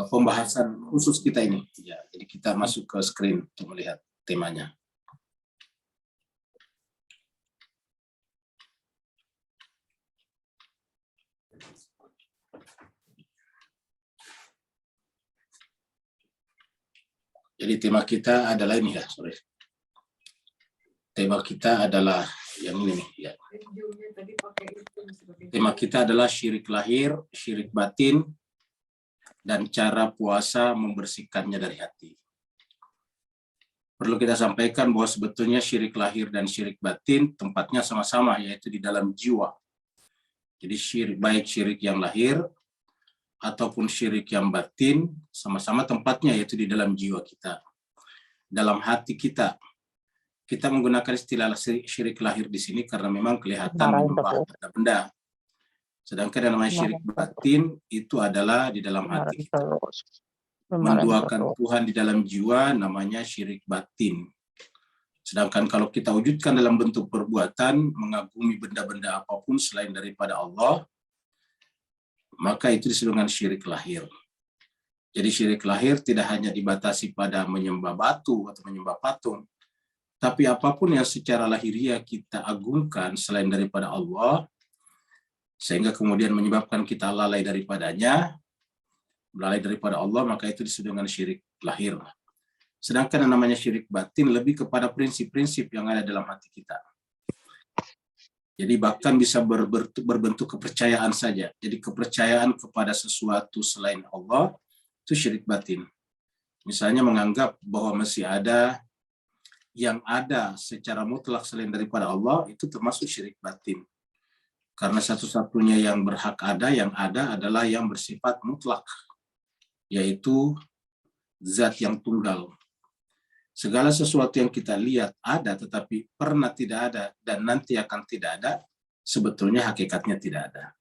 pembahasan khusus kita ini. Ya, jadi kita masuk ke screen untuk melihat temanya. Jadi tema kita adalah ini ya, sorry. Tema kita adalah yang ini nih ya. Tema kita adalah syirik lahir, syirik batin, dan cara puasa membersihkannya dari hati. Perlu kita sampaikan bahwa sebetulnya syirik lahir dan syirik batin tempatnya sama-sama, yaitu di dalam jiwa. Jadi baik syirik yang lahir ataupun syirik yang batin sama-sama tempatnya, yaitu di dalam jiwa kita, dalam hati kita. Kita menggunakan istilah syirik lahir di sini karena memang kelihatan menyembah benda-benda. Sedangkan yang namanya syirik batin itu adalah di dalam hati kita. Menduakan Tuhan di dalam jiwa namanya syirik batin. Sedangkan kalau kita wujudkan dalam bentuk perbuatan, mengagumi benda-benda apapun selain daripada Allah, maka itu disebut dengan syirik lahir. Jadi syirik lahir tidak hanya dibatasi pada menyembah batu atau menyembah patung, tapi apapun yang secara lahiriah kita agungkan selain daripada Allah, sehingga kemudian menyebabkan kita lalai daripadanya, lalai daripada Allah, maka itu disebut dengan syirik lahir. Sedangkan yang namanya syirik batin lebih kepada prinsip-prinsip yang ada dalam hati kita. Jadi bahkan bisa berbentuk kepercayaan saja. Jadi kepercayaan kepada sesuatu selain Allah, itu syirik batin. Misalnya menganggap bahwa masih ada yang ada secara mutlak selain daripada Allah, itu termasuk syirik batin. Karena satu-satunya yang berhak ada, yang ada adalah yang bersifat mutlak, yaitu zat yang tunggal. Segala sesuatu yang kita lihat ada, tetapi pernah tidak ada, dan nanti akan tidak ada, sebetulnya hakikatnya tidak ada.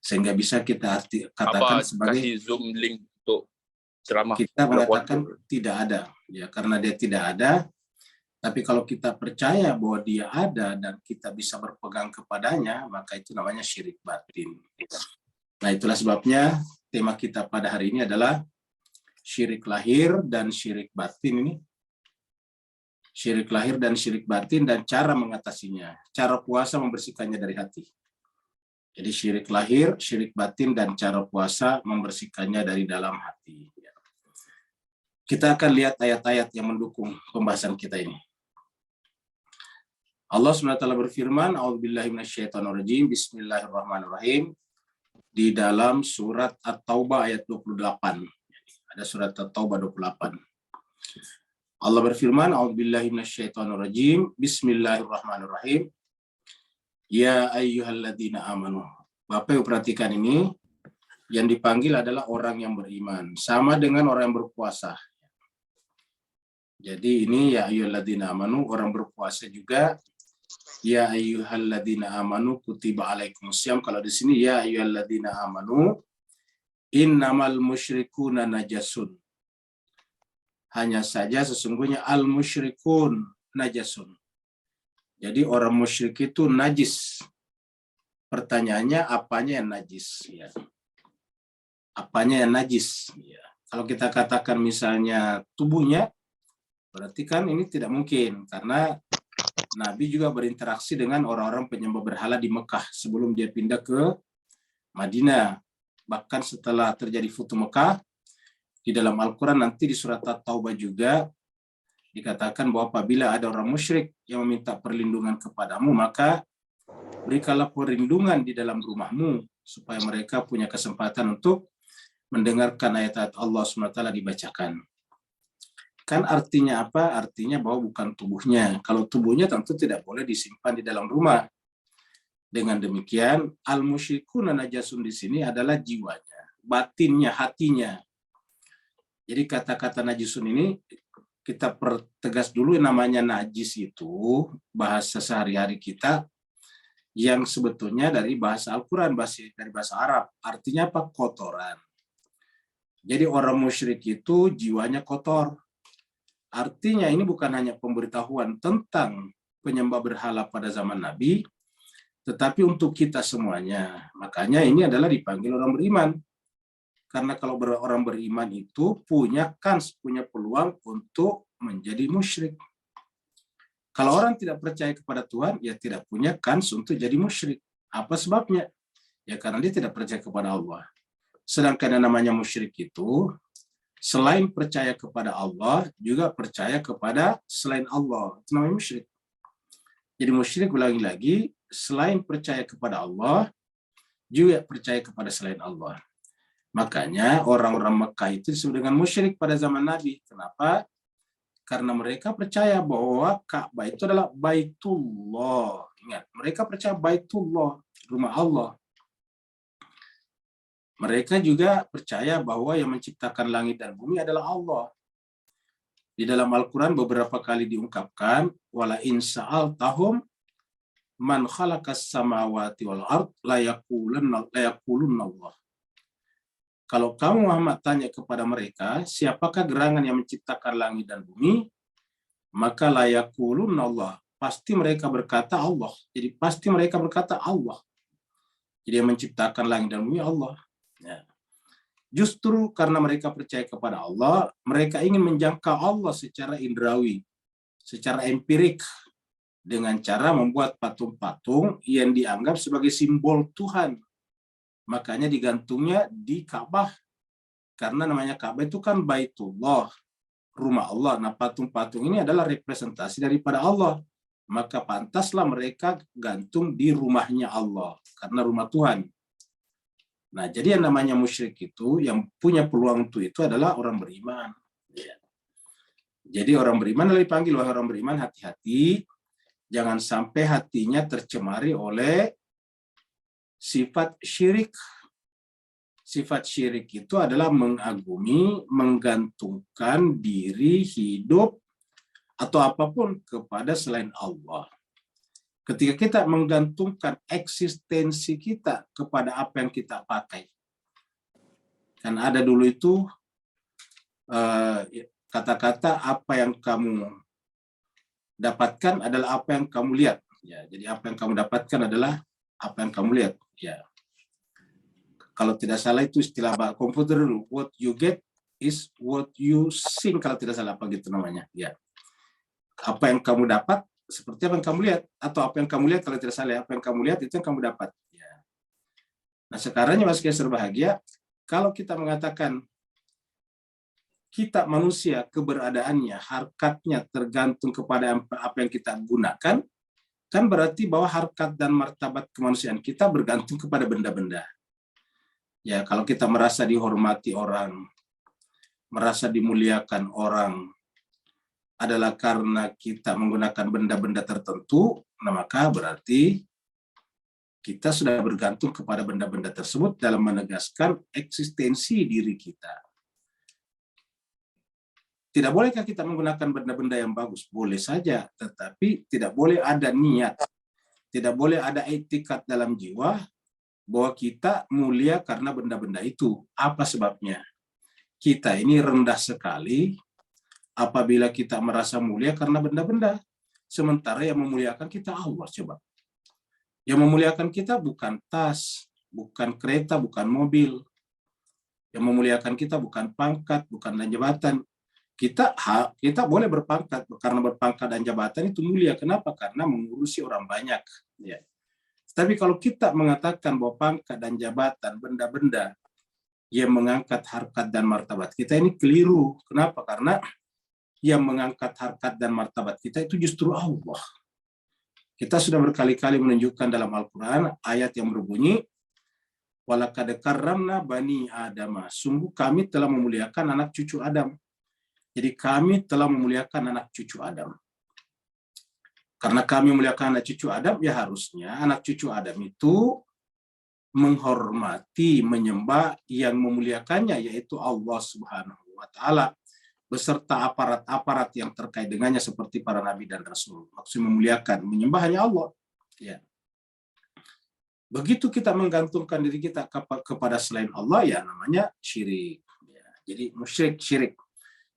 Sehingga bisa kita katakan sebagai kasih zoom link untuk ceramah. Kita mengatakan tidak ada, ya karena dia tidak ada. Tapi kalau kita percaya bahwa dia ada dan kita bisa berpegang kepadanya, maka itu namanya syirik batin. Nah, itulah sebabnya tema kita pada hari ini adalah syirik lahir dan syirik batin ini. Syirik lahir dan syirik batin dan cara mengatasinya. Cara puasa membersihkannya dari hati. Jadi syirik lahir, syirik batin, dan cara puasa membersihkannya dari dalam hati. Kita akan lihat ayat-ayat yang mendukung pembahasan kita ini. Allah SWT berfirman, A'udzubillahi minasyaitonirrajim, Bismillahirrahmanirrahim, di dalam surat At-Taubah ayat 28. Ada surat At-Taubah 28. Allah berfirman, A'udzubillahi minasyaitonirrajim, Bismillahirrahmanirrahim, Ya ayyuhalladzina amanu. Bapak Ibu perhatikan ini, yang dipanggil adalah orang yang beriman, sama dengan orang yang berpuasa. Jadi ini ya ayyuhalladzina amanu, orang berpuasa juga. Ya ayyuhalladzina amanu kutiba alaikumussyam. Kalau di sini ya ayyuhalladzina amanu innamal musyrikuna najasun. Hanya saja sesungguhnya al musyrikun najasun. Jadi orang musyrik itu najis. Pertanyaannya apanya yang najis? Ya. Apanya yang najis? Ya. Kalau kita katakan misalnya tubuhnya, berarti kan ini tidak mungkin karena Nabi juga berinteraksi dengan orang-orang penyembah berhala di Mekah sebelum dia pindah ke Madinah. Bahkan setelah terjadi Futuh Mekah, di dalam Al-Quran nanti di surat At-Taubah juga dikatakan bahwa apabila ada orang musyrik yang meminta perlindungan kepadamu, maka berikanlah perlindungan di dalam rumahmu supaya mereka punya kesempatan untuk mendengarkan ayat-ayat Allah SWT dibacakan. Kan artinya apa? Artinya bahwa bukan tubuhnya. Kalau tubuhnya tentu tidak boleh disimpan di dalam rumah. Dengan demikian, al-musyrikuna najasun di sini adalah jiwanya, batinnya, hatinya. Jadi kata-kata najisun ini kita pertegas dulu, namanya najis itu bahasa sehari-hari kita yang sebetulnya dari bahasa Al-Quran, dari bahasa Arab. Artinya apa? Kotoran. Jadi orang musyrik itu jiwanya kotor. Artinya ini bukan hanya pemberitahuan tentang penyembah berhala pada zaman Nabi, tetapi untuk kita semuanya. Makanya ini adalah dipanggil orang beriman. Karena kalau orang beriman itu punya kans, punya peluang untuk menjadi musyrik. Kalau orang tidak percaya kepada Tuhan, ya tidak punya kans untuk jadi musyrik. Apa sebabnya? Ya karena dia tidak percaya kepada Allah. Sedangkan yang namanya musyrik itu, selain percaya kepada Allah, juga percaya kepada selain Allah. Itu namanya musyrik. Jadi musyrik, ulangi lagi, selain percaya kepada Allah, juga percaya kepada selain Allah. Makanya orang-orang Mekah itu disebut dengan musyrik pada zaman Nabi. Kenapa? Karena mereka percaya bahwa Ka'bah itu adalah Baitullah. Ingat, mereka percaya Baitullah, rumah Allah. Mereka juga percaya bahwa yang menciptakan langit dan bumi adalah Allah. Di dalam Al-Quran beberapa kali diungkapkan, wala in sa'altahum man khalaqas samawati wal ard la yaqulunna Allah. Kalau kamu Muhammad tanya kepada mereka, siapakah gerangan yang menciptakan langit dan bumi? Maka la yaqulunna Allah. Pasti mereka berkata Allah. Jadi pasti mereka berkata Allah. Jadi yang menciptakan langit dan bumi Allah. Ya. Justru karena mereka percaya kepada Allah, mereka ingin menjangkau Allah secara indrawi, secara empirik, dengan cara membuat patung-patung yang dianggap sebagai simbol Tuhan. Makanya digantungnya di Ka'bah. Karena namanya Ka'bah itu kan Baitullah, rumah Allah. Nah, patung-patung ini adalah representasi daripada Allah. Maka pantaslah mereka gantung di rumahnya Allah, karena rumah Tuhan. Nah, jadi yang namanya musyrik itu, yang punya peluang itu adalah orang beriman. Jadi orang beriman adalah dipanggil, wahai orang beriman, hati-hati. Jangan sampai hatinya tercemari oleh sifat syirik. Sifat syirik itu adalah mengagumi, menggantungkan diri, hidup, atau apapun kepada selain Allah. Ketika kita menggantungkan eksistensi kita kepada apa yang kita pakai. Kan ada dulu itu kata-kata apa yang kamu dapatkan adalah apa yang kamu lihat. Ya, jadi apa yang kamu dapatkan adalah apa yang kamu lihat. Ya. Kalau tidak salah itu istilah komputer dulu. What you get is what you see. Kalau tidak salah apa gitu namanya. Ya. Apa yang kamu dapat seperti apa yang kamu lihat, atau apa yang kamu lihat kalau tidak salah, apa yang kamu lihat itu yang kamu dapat. Ya. Nah sekarang Mas Keser bahagia kalau kita mengatakan kita manusia keberadaannya, harkatnya tergantung kepada apa yang kita gunakan, kan berarti bahwa harkat dan martabat kemanusiaan kita bergantung kepada benda-benda. Ya kalau kita merasa dihormati orang, merasa dimuliakan orang, adalah karena kita menggunakan benda-benda tertentu, nah maka berarti kita sudah bergantung kepada benda-benda tersebut dalam menegaskan eksistensi diri kita. Tidak bolehkah kita menggunakan benda-benda yang bagus? Boleh saja, tetapi tidak boleh ada niat, tidak boleh ada etikat dalam jiwa bahwa kita mulia karena benda-benda itu. Apa sebabnya? Kita ini rendah sekali apabila kita merasa mulia karena benda-benda. Sementara yang memuliakan kita Allah, coba. Yang memuliakan kita bukan tas, bukan kereta, bukan mobil. Yang memuliakan kita bukan pangkat, bukan dan jabatan. Kita boleh berpangkat, karena berpangkat dan jabatan itu mulia. Kenapa? Karena mengurusi orang banyak. Ya. Tapi kalau kita mengatakan bahwa pangkat dan jabatan, benda-benda yang mengangkat harkat dan martabat kita, ini keliru. Kenapa? Karena yang mengangkat harkat dan martabat kita itu justru Allah. Kita sudah berkali-kali menunjukkan dalam Al-Quran ayat yang berbunyi, walaqad karramna bani Adam. Sungguh kami telah memuliakan anak cucu Adam. Jadi kami telah memuliakan anak cucu Adam. Karena kami memuliakan anak cucu Adam, ya harusnya anak cucu Adam itu menghormati, menyembah yang memuliakannya, yaitu Allah Subhanahu wa Ta'ala, beserta aparat-aparat yang terkait dengannya seperti para nabi dan rasul. Maksud memuliakan, menyembah hanya Allah. Ya. Begitu kita menggantungkan diri kita kepada selain Allah, ya namanya syirik. Ya. Jadi musyrik, syirik.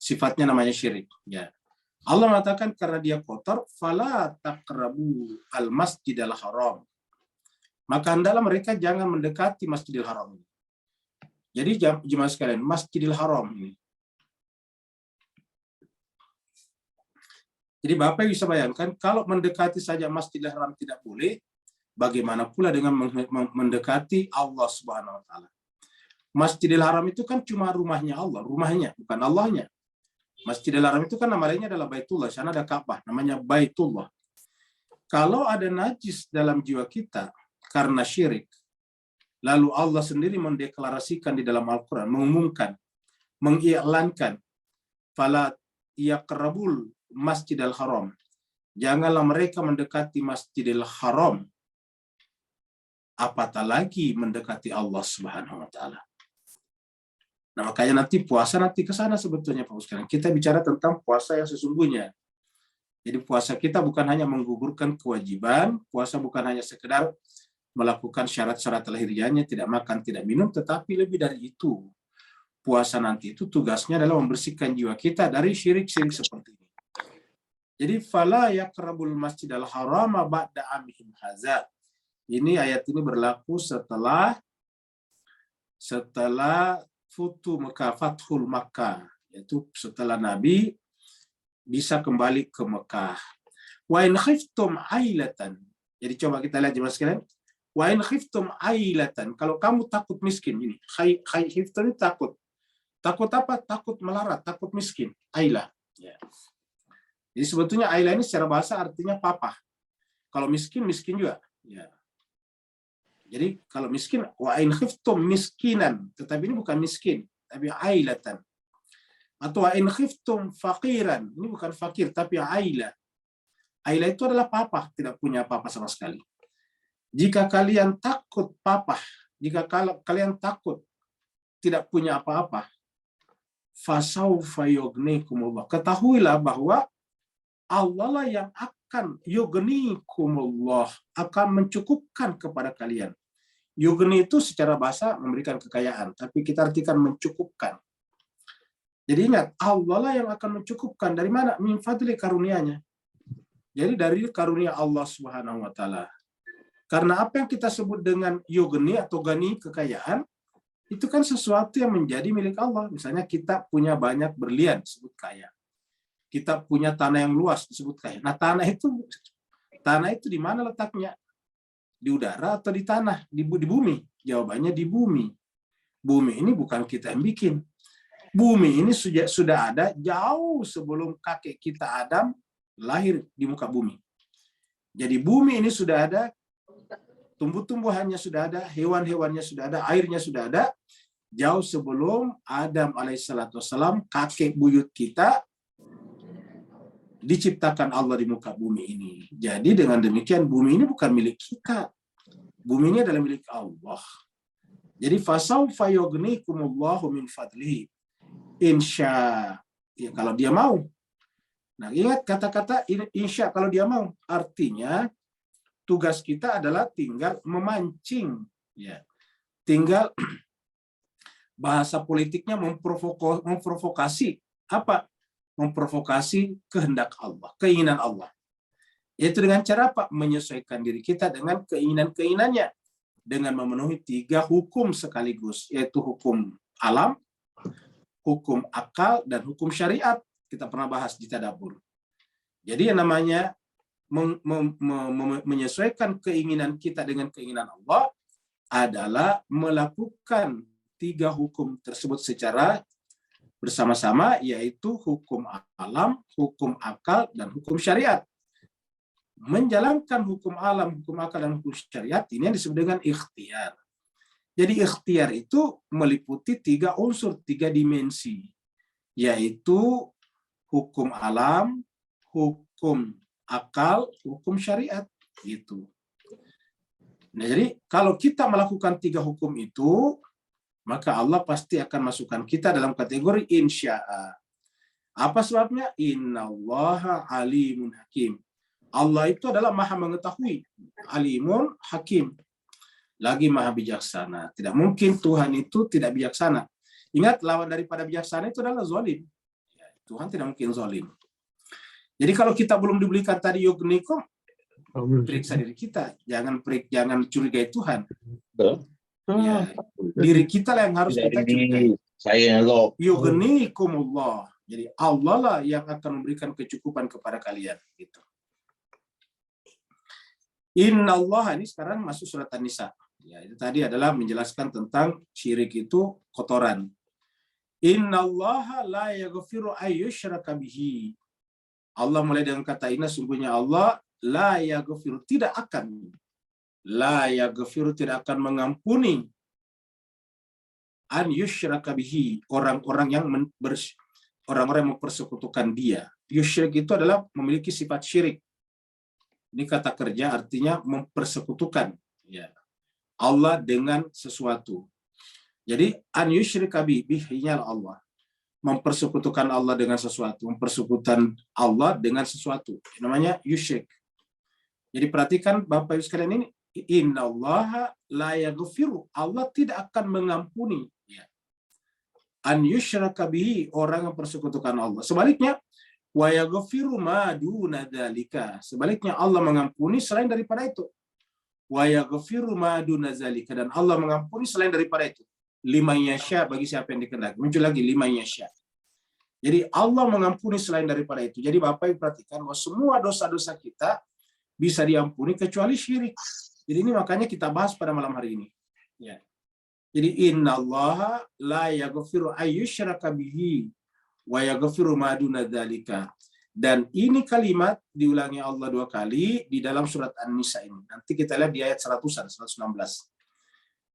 Sifatnya namanya syirik. Ya. Allah mengatakan karena dia kotor, fala taqrabu al-masjidal haram. Maka hendaklah mereka jangan mendekati Masjidil Haram. Jadi jemaah sekalian, Masjidil Haram ini. Jadi Bapak bisa bayangkan, kalau mendekati saja Masjidil Haram tidak boleh, bagaimana pula dengan mendekati Allah Subhanahu wa taala. Masjidil Haram itu kan cuma rumahnya Allah, rumahnya, bukan Allahnya. Masjidil Haram itu kan namanya adalah Baitullah, sana ada Ka'bah, namanya Baitullah. Kalau ada najis dalam jiwa kita karena syirik, lalu Allah sendiri mendeklarasikan di dalam Al-Quran, mengumumkan, mengiklankan, fala yaqrabul Masjidil Haram. Janganlah mereka mendekati Masjidil Haram, apatah lagi mendekati Allah Subhanahu wa taala. Nah, makanya nanti puasa nanti ke sana sebetulnya Pak Ustaz. Kita bicara tentang puasa yang sesungguhnya. Jadi puasa kita bukan hanya menggugurkan kewajiban, puasa bukan hanya sekedar melakukan syarat-syarat lahiriahnya, tidak makan, tidak minum, tetapi lebih dari itu. Puasa nanti itu tugasnya adalah membersihkan jiwa kita dari syirik-syirik seperti ini. Jadi fala yaqrabul masjidal harama ba'da amihim hadza. Ini ayat ini berlaku setelah Futu Mekah, Fathul Makkah, yaitu setelah Nabi bisa kembali ke Mekah. Wa in khiftum ailatan. Jadi coba kita lihat jemaah sekalian. Wa in khiftum ailatan. Kalau kamu takut miskin, ini khiftum itu takut. Takut apa? Takut melarat, takut miskin. Ailah. Ya. Jadi sebetulnya ailah ini secara bahasa artinya papa. Kalau miskin, miskin juga. Ya. Jadi kalau miskin, wa in khiftum miskinan, tetapi ini bukan miskin, tapi ailatan. Atau wa in khiftum faqiran, ini bukan fakir, tapi aila. Aila itu adalah papa, tidak punya apa-apa sama sekali. Jika kalian takut papa, jika kalian takut tidak punya apa-apa, fasaufa yughnikumullah. Ketahuilah bahwa Allah lah yang akan yughnikumullah, akan mencukupkan kepada kalian. Yughni itu secara bahasa memberikan kekayaan, tapi kita artikan mencukupkan. Jadi ingat, Allah lah yang akan mencukupkan. Dari mana? Min fadli, karunia-Nya. Jadi dari karunia Allah Subhanahu wa taala. Karena apa yang kita sebut dengan yughni atau gani, kekayaan, itu kan sesuatu yang menjadi milik Allah. Misalnya kita punya banyak berlian, disebut kaya. Kita punya tanah yang luas, disebut kaya. Nah, tanah itu di mana letaknya? Di udara atau di tanah? Di bumi? Jawabannya di bumi. Bumi ini bukan kita yang bikin. Bumi ini sudah ada jauh sebelum kakek kita Adam lahir di muka bumi. Jadi bumi ini sudah ada, tumbuh-tumbuhannya sudah ada, hewan-hewannya sudah ada, airnya sudah ada, jauh sebelum Adam alaihissalam, kakek buyut kita, diciptakan Allah di muka bumi ini. Jadi dengan demikian bumi ini bukan milik kita. Bumi ini adalah milik Allah. Jadi fasaufa yughnikumullahu min fadlihi. Insya, ya kalau dia mau. Nah, ingat kata-kata insya, kalau dia mau. Artinya tugas kita adalah tinggal memancing, ya. Tinggal bahasa politiknya memprovokasi apa? Memprovokasi kehendak Allah, keinginan Allah. Yaitu dengan cara apa? Menyesuaikan diri kita dengan keinginan-keinginannya. Dengan memenuhi 3 hukum sekaligus, yaitu hukum alam, hukum akal, dan hukum syariat. Kita pernah bahas di tadabbur. Jadi yang namanya menyesuaikan keinginan kita dengan keinginan Allah adalah melakukan 3 hukum tersebut secara bersama-sama, yaitu hukum alam, hukum akal, dan hukum syariat. Menjalankan hukum alam, hukum akal, dan hukum syariat ini yang disebut dengan ikhtiar. Jadi ikhtiar itu meliputi 3 unsur, 3 dimensi, yaitu hukum alam, hukum akal, hukum syariat. Gitu. Nah, jadi kalau kita melakukan 3 hukum itu, maka Allah pasti akan masukkan kita dalam kategori insya'a. Apa sebabnya? Innallaha alimun hakim. Allah itu adalah maha mengetahui. Alimun hakim. Lagi maha bijaksana. Tidak mungkin Tuhan itu tidak bijaksana. Ingat, lawan daripada bijaksana itu adalah zalim. Tuhan tidak mungkin zalim. Jadi kalau kita belum diberikan tadi yughnikum, periksa diri kita. Jangan curigai Tuhan. Ya, diri kita lah yang harus kita cintai. Saya lo. Yughnikumullah. Jadi Allah lah yang akan memberikan kecukupan kepada kalian. Gitu. Innallaha, ini sekarang masuk surat An-Nisa. Ya, itu tadi adalah menjelaskan tentang syirik itu kotoran. Innallaha la yaghfiru ayyushraka bihi. Allah mulai dengan kata inna, sungguhnya Allah la yaghfiru, tidak akan. La yaghfiru, tidak akan mengampuni an yushraka bihi, orang-orang yang orang-orang yang mempersekutukan dia. Yusyrik itu adalah memiliki sifat syirik. Ini kata kerja artinya mempersekutukan ya Allah dengan sesuatu. Jadi an yushrika bihi-nya Allah. Mempersekutukan Allah dengan sesuatu, mempersekutukan Allah dengan sesuatu. Ini namanya yusyrik. Jadi perhatikan Bapak Ibu sekalian ini, innallaha la yaghfiru, Allah tidak akan mengampuni ya. An yushraka bihi, orang yang persekutukan Allah. Sebaliknya, wa yaghfiru ma duna dzalika. Sebaliknya Allah mengampuni selain daripada itu. Wa yaghfiru ma duna dzalika, dan Allah mengampuni selain daripada itu. Liman yasha, bagi siapa yang dikehendaki. Muncul lagi liman yasha. Jadi Allah mengampuni selain daripada itu. Jadi Bapak Ibu perhatikan bahwa semua dosa-dosa kita bisa diampuni kecuali syirik. Jadi ini makanya kita bahas pada malam hari ini. Ya. Jadi innallaha la yaghfiru ayyushraka bihi wa yaghfiru ma duna dzalika. Dan ini kalimat diulangi Allah 2 kali di dalam surat An-Nisa ini. Nanti kita lihat di ayat 100-an, 116.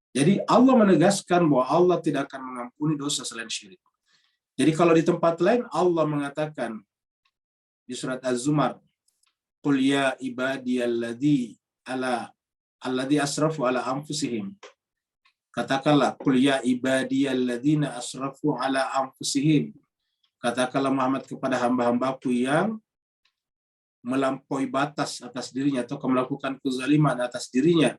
Jadi Allah menegaskan bahwa Allah tidak akan mengampuni dosa selain syirik. Jadi kalau di tempat lain Allah mengatakan di surat Az-Zumar, qul ya ibadiyalladzi asrafu ala anfusihim. Katakanlah, qul ya ibadiyalladzina asrafu ala anfusihim. Katakanlah Muhammad kepada hamba-hambaku yang melampaui batas atas dirinya atau melakukan kezaliman atas dirinya.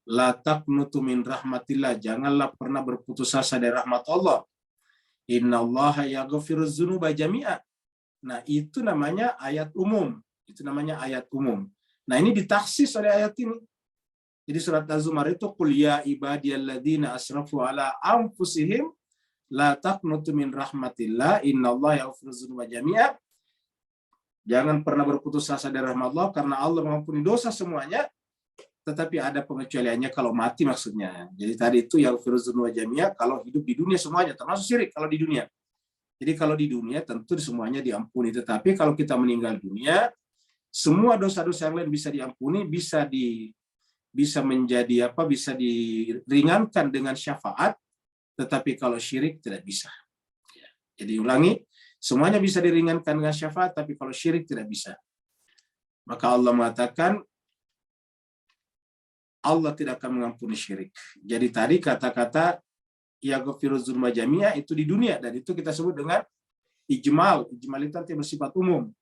La taqnutu min rahmatillah, janganlah pernah berputus asa dari rahmat Allah. Innallaha yaghfiruz dzunuba jami'a. Nah, itu namanya ayat umum. Itu namanya ayat umum. Nah, ini ditaksis oleh ayat ini. Jadi surat Az-Zumar itu qul ya ibadiyalladzina asrafu ala anfusihim la taqnutu min rahmatillah innallaha yaghfiruz dzunuba jami'a. Jangan pernah berputus asa dari rahmat Allah karena Allah mengampuni dosa semuanya, tetapi ada pengecualiannya kalau mati maksudnya. Jadi tadi itu yaghfiruz dzunuba jami'a kalau hidup di dunia semuanya, termasuk syirik kalau di dunia. Jadi kalau di dunia tentu semuanya diampuni, tetapi kalau kita meninggal dunia, semua dosa-dosa yang lain bisa diampuni, bisa menjadi bisa diringankan dengan syafaat, tetapi kalau syirik tidak bisa. Jadi ulangi, semuanya bisa diringankan dengan syafaat, tapi kalau syirik tidak bisa. Maka Allah mengatakan Allah tidak akan mengampuni syirik. Jadi tadi kata-kata yaghfiruz dzunuba jami'a itu di dunia, dan itu kita sebut dengan ijmal. Ijmal itu artinya bersifat umum.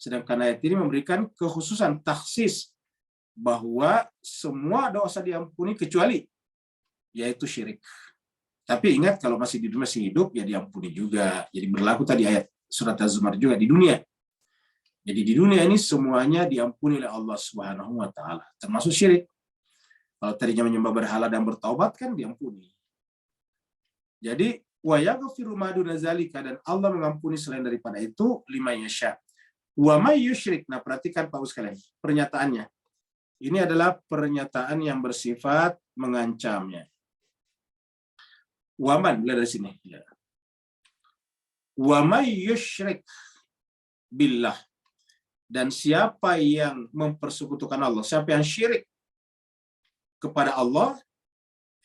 Sedangkan ayat ini memberikan kekhususan taksis bahwa semua dosa diampuni kecuali yaitu syirik. Tapi ingat kalau masih di dunia, masih hidup, ya diampuni juga. Jadi berlaku tadi ayat surat Az-Zumar juga di dunia. Jadi di dunia ini semuanya diampuni oleh Allah Subhanahu wa taala, termasuk syirik. Kalau tadinya menyembah berhala dan bertaubat kan diampuni. Jadi wa yaghfiru ma duna zalika, dan Allah mengampuni selain daripada itu liman yasha. Wa may yusyrik. Nah, perhatikan Pak sekalian, pernyataannya. Ini adalah pernyataan yang bersifat mengancamnya. Waman, mulai dari sini. Wa may yusyrik billah. Dan siapa yang mempersekutukan Allah, siapa yang syirik kepada Allah,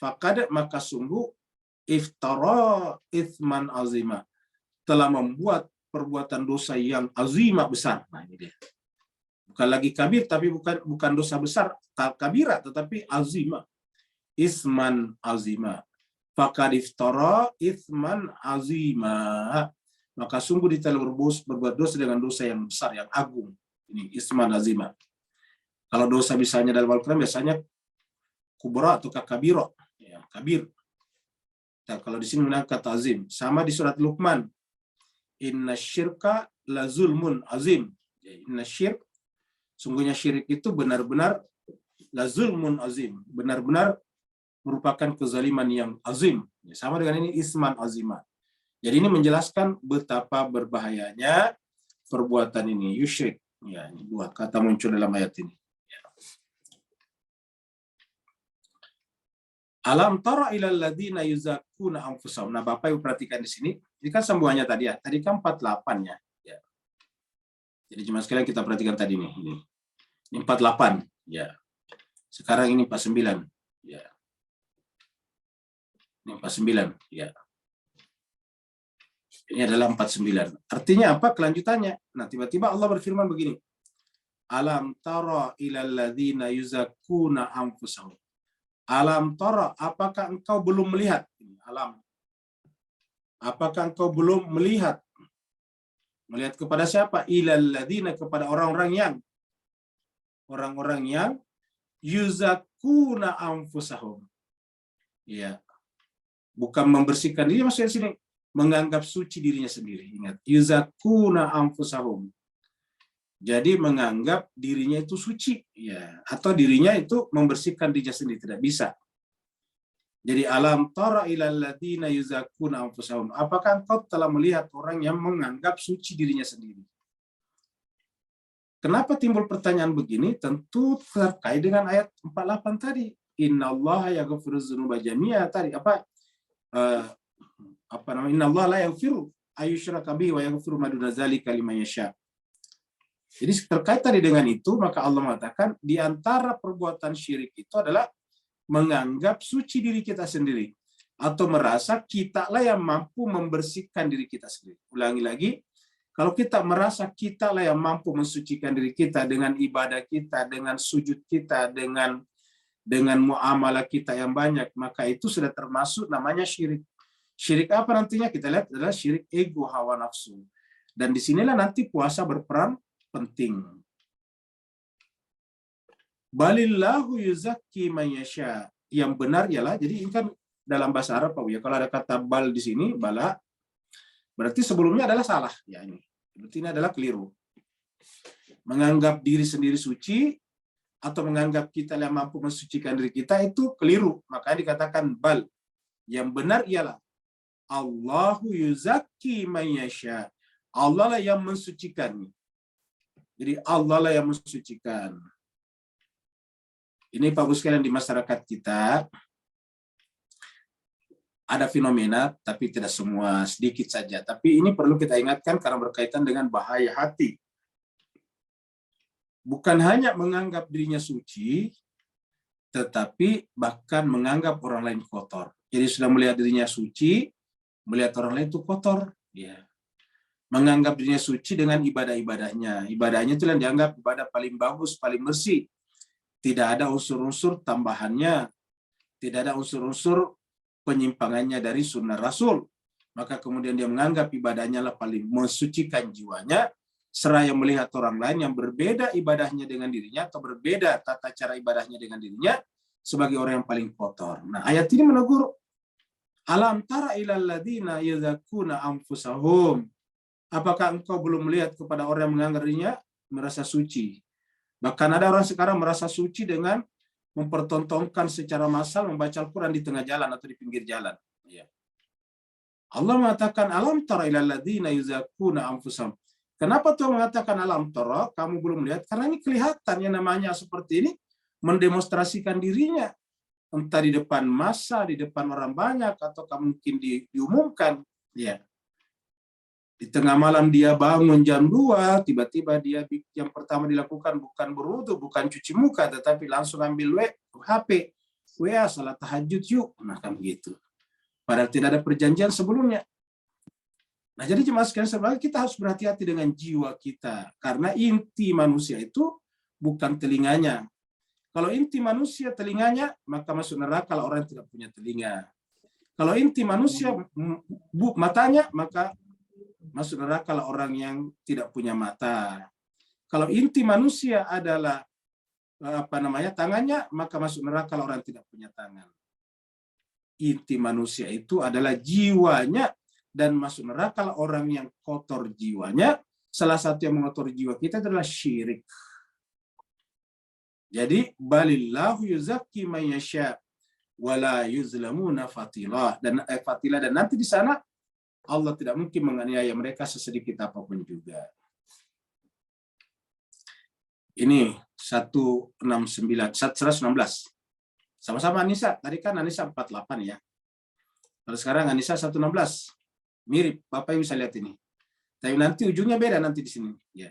faqad, maka sungguh iftara itsman azima, telah membuat perbuatan dosa yang azimah, besar. Nah, ini dia. Bukan lagi kabir, tapi bukan dosa besar kabira, tetapi azimah. Isman azimah. Faqad iftara itsman azimah. Maka sungguh dia telah berbuat dosa dengan dosa yang besar, yang agung. Ini isman azimah. Kalau dosa misalnya dalam Al-Quran biasanya kubra atau kabiro, ya, kabir. Nah, kalau di sini menggunakan kata azim, sama di surat Luqman, inna syirka la zulmun azim. Ya, inna syirk, sungguhnya syirik itu benar-benar la zulmun azim, benar-benar merupakan kezaliman yang azim. Ya, sama dengan ini isman azimah. Jadi ini menjelaskan betapa berbahayanya perbuatan ini, yusyrik. Ya, ini dua kata muncul dalam ayat ini. Ya. Alam tara ilal ladzina yuzakkuna anfusahum. Nah, Bapak Ibu perhatikan di sini. Ini kan sambungannya tadi ya. Tadi kan 48 ya. Ya. Jadi cuma sekalian kita perhatikan tadi nih. Ini 48. Ya. Sekarang ini 49. Ya. Ini 49. Ya. Ini adalah 49. Artinya apa? Kelanjutannya. Nah, tiba-tiba Allah berfirman begini. Alam tara ilal ladzina yuzakkuna anfusahum. Alam tara, apakah engkau belum melihat? Alam. Apakah engkau belum melihat? Melihat kepada siapa? Ilal ladzina, kepada orang-orang yang yuzakkuna anfusahum. Ya. Bukan membersihkan diri, maksudnya sini menganggap suci dirinya sendiri. Ingat, yuzakkuna anfusahum. Jadi menganggap dirinya itu suci, ya, atau dirinya itu membersihkan dirinya sendiri, tidak bisa. Jadi alam tara ilal ladzina yuzakkuna anfusahum. Apakah engkau telah melihat orang yang menganggap suci dirinya sendiri? Kenapa timbul pertanyaan begini? Tentu terkait dengan ayat 48 tadi. Innallaha yaghfiru dzunuba jami'a tadi. Innallaha la yaghfiru ayyushraka bihi wa yaghfiru ma duna dzalika liman yasha. Jadi terkait tadi dengan itu, maka Allah mengatakan di antara perbuatan syirik itu adalah menganggap suci diri kita sendiri atau merasa kita lah yang mampu membersihkan diri kita sendiri. Ulangi lagi, kalau kita merasa kita lah yang mampu mensucikan diri kita dengan ibadah kita, dengan sujud kita, dengan muamalah kita yang banyak, maka itu sudah termasuk namanya syirik. Syirik apa nantinya? Kita lihat adalah syirik ego, hawa nafsu. Dan disinilah nanti puasa berperan penting. Balillahu yuzakki man yasha. Yang benar ialah, jadi ini kan dalam bahasa Arab Pak ya, kalau ada kata bal di sini, bala, berarti sebelumnya adalah salah. Ya ini. Berarti ini adalah keliru. Menganggap diri sendiri suci atau menganggap kita yang mampu mensucikan diri kita itu keliru. Makanya dikatakan bal. Yang benar ialah Allahu yuzakki man yasha. Allah lah yang mensucikan. Jadi Allah lah yang mensucikan. Ini Pak Bu sekalian, di masyarakat kita ada fenomena, tapi tidak semua, sedikit saja. Tapi ini perlu kita ingatkan karena berkaitan dengan bahaya hati. Bukan hanya menganggap dirinya suci, tetapi bahkan menganggap orang lain kotor. Jadi sudah melihat dirinya suci, melihat orang lain itu kotor. Ya. Menganggap dirinya suci dengan ibadah-ibadahnya. Ibadahnya itu yang dianggap ibadah paling bagus, paling bersih. Tidak ada unsur-unsur tambahannya. Tidak ada unsur-unsur penyimpangannya dari sunnah Rasul. Maka kemudian dia menganggap ibadahnya lah paling mensucikan jiwanya, seraya melihat orang lain yang berbeda ibadahnya dengan dirinya, atau berbeda tata cara ibadahnya dengan dirinya, sebagai orang yang paling kotor. Nah, ayat ini menegur, alam tara ilal ladzina yuzakkuna anfusahum. Apakah engkau belum melihat kepada orang yang menganggap dirinya merasa suci? Bahkan ada orang sekarang merasa suci dengan mempertontonkan secara massal membaca Al-Quran di tengah jalan atau di pinggir jalan. Ya. Allah mengatakan, alam tara ilal ladzina yuzakkuna anfusahum. Kenapa Tuhan mengatakan alam tara? Kamu belum melihat? Karena ini kelihatan yang namanya seperti ini mendemonstrasikan dirinya. Entah di depan massa, di depan orang banyak, atau mungkin diumumkan. Ya. Di tengah malam dia bangun jam 2, tiba-tiba dia yang pertama dilakukan bukan berwudu, bukan cuci muka, tetapi langsung ambil HP. WA, salat tahajud yuk. Nah, kan begitu. Padahal tidak ada perjanjian sebelumnya. Nah, jadi jemaah sekalian sebenarnya kita harus berhati-hati dengan jiwa kita. Karena inti manusia itu bukan telinganya. Kalau inti manusia telinganya, maka masuk neraka kalau orang yang tidak punya telinga. Kalau inti manusia matanya, maka masuk neraka kalau orang yang tidak punya mata. Kalau inti manusia adalah tangannya, maka masuk neraka kalau orang tidak punya tangan. Inti manusia itu adalah jiwanya, dan masuk neraka kalau orang yang kotor jiwanya. Salah satu yang mengotori jiwa kita adalah syirik. Jadi balillahu yuzakki man yasha. wala yuzlamuna fatila, dan fatila, dan nanti di sana Allah tidak mungkin menganiaya mereka sesedikit apapun juga. Ini 116. Sama-sama Anisa. Tadi kan Anisa 48 ya. Kalau sekarang Anisa 116. Mirip, Bapak bisa lihat ini. Tapi nanti ujungnya beda nanti di sini. Ya.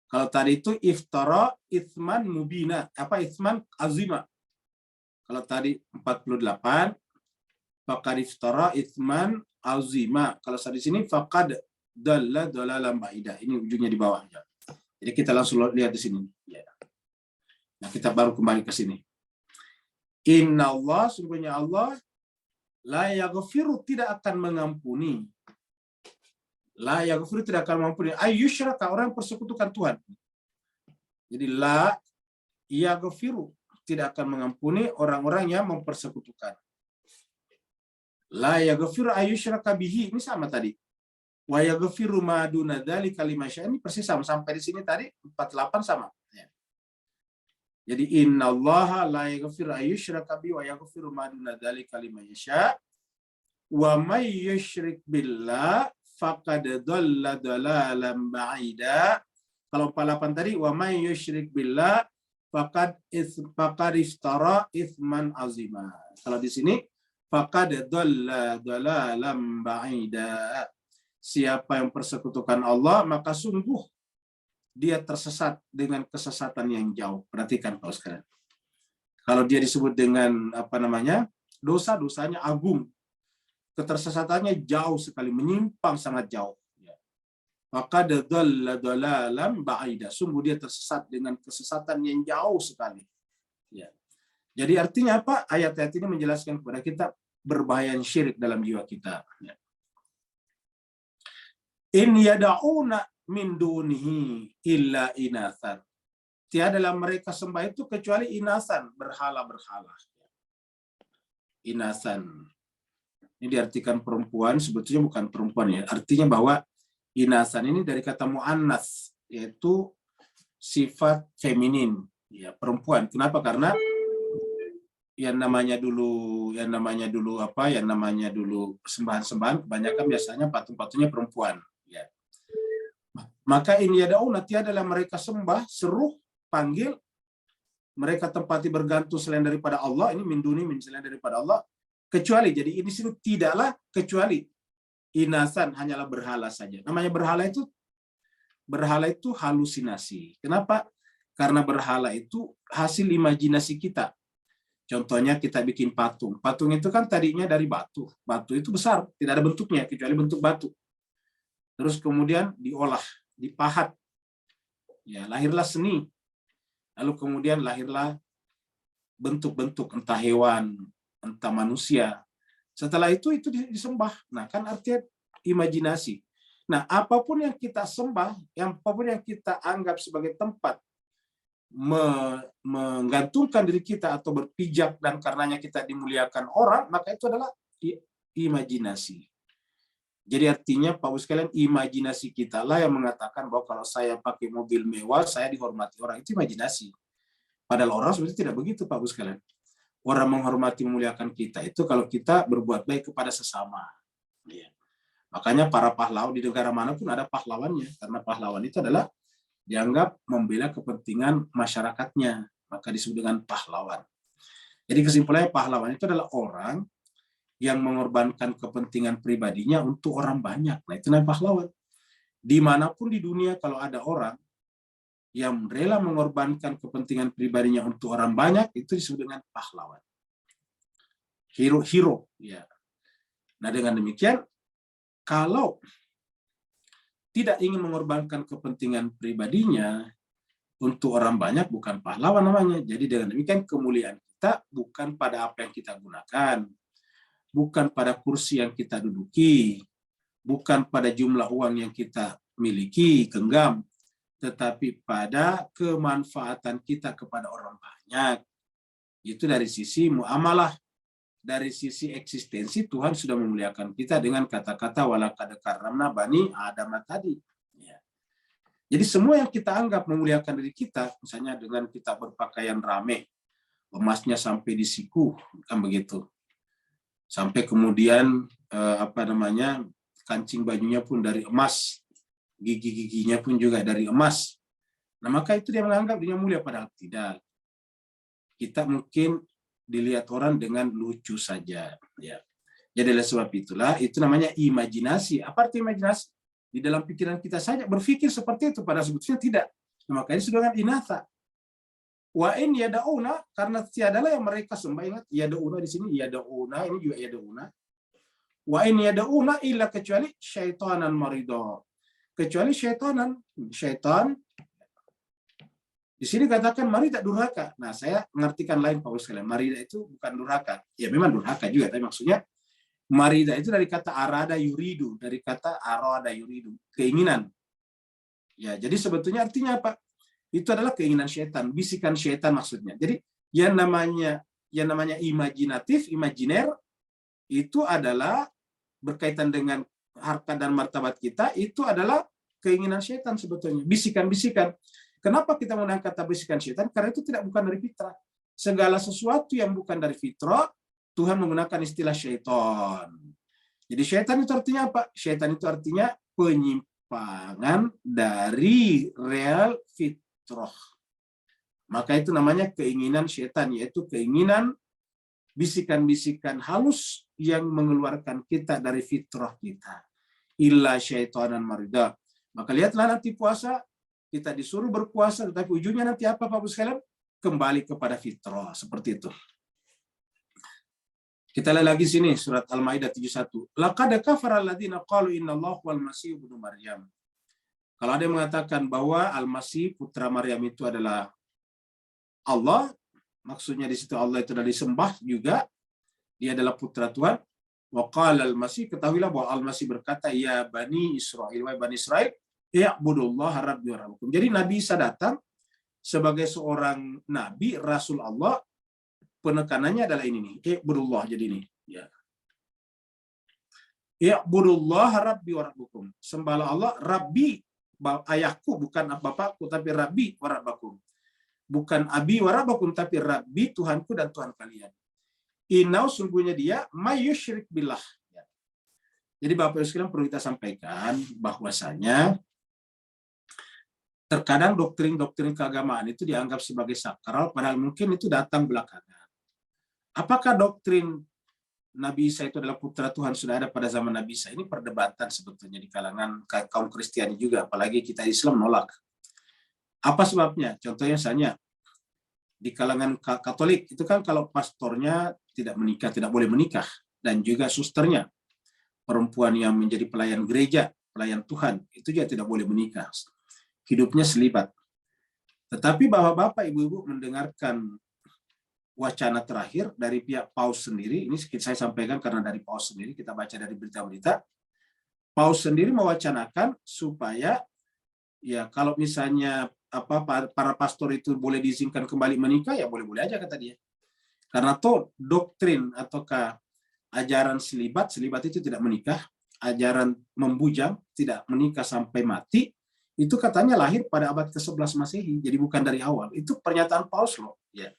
Kalau tadi itu iftara itsman mubina, itsman azima. Kalau tadi 48, faqad iftara itsman azima. Kalau di sini faqad dalla dalalan ba'ida. Ini ujungnya di bawah ya. Jadi kita langsung lihat di sini. Ya. Nah, kita baru kembali ke sini. Inna Allah, sungguhnya Allah, la yaghfiru, tidak akan mengampuni. La yaghfiru, tidak akan mengampuni. Ayyusyraka, orang persekutukan Tuhan. Jadi la yaghfiru, tidak akan mengampuni orang-orang yang mempersekutukan. La yaghfiru ayyusyraka bihi, ini sama tadi. Wa yaghfiru ma duna dzalika liman yasha, ini persis sama sampai di sini tadi 48 sama. Ya. Jadi innallaha la yaghfiru ayyusyraka bihi wa yaghfiru ma duna dzalika liman yasha wa may yusyrik billah faqad dhalla dhalalan ba'ida. Kalau 48 tadi wa may yusyrik billah faqad iftara itsman azima. Kalau di sini faqad dhalla dhalalan ba'ida. Siapa yang persekutukan Allah, maka sungguh dia tersesat dengan kesesatan yang jauh. Perhatikan Pak sekalian. Kalau dia disebut dengan dosa-dosanya agung, ketersesatannya jauh sekali, menyimpang sangat jauh. Maka dhalalan ba'ida, sungguh dia tersesat dengan kesesatan yang jauh sekali. Ya. Jadi artinya apa? Ayat-ayat ini menjelaskan kepada kita berbahaya syirik dalam jiwa kita. Ya. In yada'una min dunihi illa inasan. Tiadalah mereka sembah itu kecuali inasan, berhala-berhala. Inasan. Ini diartikan perempuan, sebetulnya bukan perempuan ya. Artinya bahwa inasan ini dari kata mu'annas, yaitu sifat feminin, ya, perempuan. Kenapa? Karena yang namanya dulu sembahan-sembahan kebanyakan biasanya patung-patungnya perempuan. Ya. Maka ini yada'una, tiadalah mereka sembah, seru, panggil, mereka tempati bergantung selain daripada Allah, ini min duni, min selain daripada Allah, kecuali, jadi ini sini tidaklah kecuali inasan, hanyalah berhala saja. Namanya berhala itu halusinasi. Kenapa? Karena berhala itu hasil imajinasi kita. Contohnya kita bikin patung. Patung itu kan tadinya dari batu. Batu itu besar, tidak ada bentuknya kecuali bentuk batu. Terus kemudian diolah, dipahat. Ya, lahirlah seni. Lalu kemudian lahirlah bentuk-bentuk, entah hewan, entah manusia. Setelah itu disembah. Nah, kan artinya imajinasi. Nah, apapun yang kita sembah, apapun yang kita anggap sebagai tempat menggantungkan diri kita atau berpijak dan karenanya kita dimuliakan orang, maka itu adalah imajinasi. Jadi artinya Pak sekalian, imajinasi kita lah yang mengatakan bahwa kalau saya pakai mobil mewah, saya dihormati orang. Itu imajinasi. Padahal orang sebenarnya tidak begitu Pak sekalian. Orang menghormati, memuliakan kita itu kalau kita berbuat baik kepada sesama. Ya. Makanya para pahlawan di negara manapun ada pahlawannya, karena pahlawan itu adalah dianggap membela kepentingan masyarakatnya, maka disebut dengan pahlawan. Jadi kesimpulannya pahlawan itu adalah orang yang mengorbankan kepentingan pribadinya untuk orang banyak. Nah, itu namanya pahlawan. Dimanapun di dunia kalau ada orang yang rela mengorbankan kepentingan pribadinya untuk orang banyak, itu disebut dengan pahlawan. Hero, ya. Nah, dengan demikian, kalau tidak ingin mengorbankan kepentingan pribadinya untuk orang banyak, bukan pahlawan namanya. Jadi dengan demikian kemuliaan kita bukan pada apa yang kita gunakan, bukan pada kursi yang kita duduki, bukan pada jumlah uang yang kita miliki, genggam, tetapi pada kemanfaatan kita kepada orang banyak. Itu dari sisi muamalah, dari sisi eksistensi Tuhan sudah memuliakan kita dengan kata-kata walaqad karramna bani Adam tadi. Ya. Jadi semua yang kita anggap memuliakan diri kita, misalnya dengan kita berpakaian rame, emasnya sampai di siku, kan begitu. Sampai kemudian kancing bajunya pun dari emas, gigi-giginya pun juga dari emas. Nah, maka itu dia menganggap dirinya mulia, padahal tidak. Kita mungkin dilihat orang dengan lucu saja, ya. Jadi oleh sebab itulah itu namanya imajinasi. Apa arti imajinasi? Di dalam pikiran kita saja berpikir seperti itu, padahal sebetulnya tidak. Nah, makanya disebut dengan inatha. Wa in yada'una, karena tiadalah yang mereka sembah. Ingat, yada'una di sini, yada'una, ini juga yada'una. Wa in yada'una illa, kecuali syaitanan marido. Kecuali syaitan. Di sini katakan marida, durhaka. Nah, saya mengartikan lain Pak sekalian. Marida itu bukan durhaka. Ya memang durhaka juga, tapi maksudnya marida itu dari kata arada yuridu, dari kata arada yuridu, keinginan. Ya, jadi sebetulnya artinya apa? Itu adalah keinginan syaitan, bisikan syaitan maksudnya. Jadi yang namanya imajinatif, imajiner itu adalah berkaitan dengan harkat dan martabat kita, itu adalah keinginan syaitan sebetulnya, bisikan-bisikan. Kenapa kita mengangkat kata bisikan syaitan? Karena itu bukan dari fitrah. Segala sesuatu yang bukan dari fitrah, Tuhan menggunakan istilah syaitan. Jadi syaitan itu artinya apa? Syaitan itu artinya penyimpangan dari real fitrah. Maka itu namanya keinginan syaitan, yaitu keinginan bisikan-bisikan halus yang mengeluarkan kita dari fitrah kita. Illa syaitanan marida. Maka lihatlah nanti puasa, kita disuruh berpuasa, tetapi ujungnya nanti apa Bapak sekalian? Kembali kepada fitrah, seperti itu. Kita lihat lagi sini surat Al-Maidah 71. Laqad kafara alladziina qalu innallaha wal masih ibnu Maryam. Kalau ada yang mengatakan bahwa Al-Masih putra Maryam itu adalah Allah, maksudnya di situ Allah itu adalah disembah juga, dia adalah putra Tuhan. Wa qala Al-Masih, ketahuilah bahwa Al-Masih berkata, ya Bani Israel, wahai Bani Israel, ya'budullaha rabbi wa rabbukum. Jadi Nabi Isa datang sebagai seorang nabi, rasul Allah, penekanannya adalah ini nih, i'budullah, jadi ini, ya. I'budullaha rabbi wa rabbukum. Sembahlah Allah, Rabbi, ayahku, bukan bapakku, tapi Rabbi wa rabbakum. Bukan Abi wa rabbakum, tapi Rabbi, Tuhanku dan Tuhan kalian. Inau, sungguhnya dia, may yusyrik billah. Jadi Bapak Ibu sekalian, perlu kita sampaikan bahwasanya terkadang doktrin-doktrin keagamaan itu dianggap sebagai sakral, padahal mungkin itu datang belakangan. Apakah doktrin Nabi Isa itu adalah putra Tuhan sudah ada pada zaman Nabi Isa? Ini perdebatan sebetulnya di kalangan kaum Kristiani juga, apalagi kita Islam nolak. Apa sebabnya? Contohnya misalnya di kalangan Katolik itu kan kalau pastornya tidak menikah, tidak boleh menikah, dan juga susternya, perempuan yang menjadi pelayan gereja, pelayan Tuhan, itu juga tidak boleh menikah. Hidupnya selibat. Tetapi bapak-bapak, ibu-ibu mendengarkan wacana terakhir dari pihak Paus sendiri, ini saya sampaikan karena dari Paus sendiri, kita baca dari berita-berita, Paus sendiri mewacanakan supaya ya kalau misalnya para pastor itu boleh diizinkan kembali menikah, ya boleh-boleh aja kata dia. Karena toh doktrin ataukah ajaran selibat itu tidak menikah, ajaran membujang, tidak menikah sampai mati, itu katanya lahir pada abad ke-11 Masehi, jadi bukan dari awal. Itu pernyataan Paus loh, ya.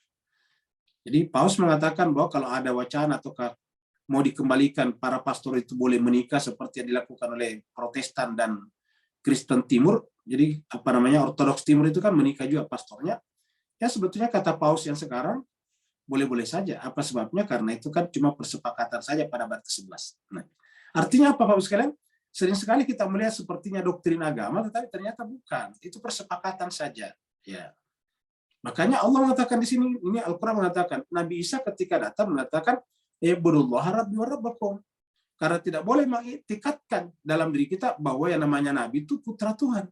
Jadi Paus mengatakan bahwa kalau ada wacana ataukah mau dikembalikan para pastor itu boleh menikah seperti yang dilakukan oleh Protestan dan Kristen Timur, jadi Ortodoks Timur itu kan menikah juga pastornya. Ya sebetulnya kata Paus yang sekarang boleh-boleh saja. Apa sebabnya? Karena itu kan cuma persepakatan saja pada abad ke-11. Nah, artinya apa Bapak sekalian? Sering sekali kita melihat sepertinya doktrin agama, tetapi ternyata bukan. Itu persepakatan saja. Ya. Makanya Allah mengatakan di sini, ini Al-Quran mengatakan, Nabi Isa ketika datang mengatakan, "Ibudullaha rabbi wa rabbakum." Karena tidak boleh mengiktikatkan dalam diri kita bahwa yang namanya Nabi itu putra Tuhan.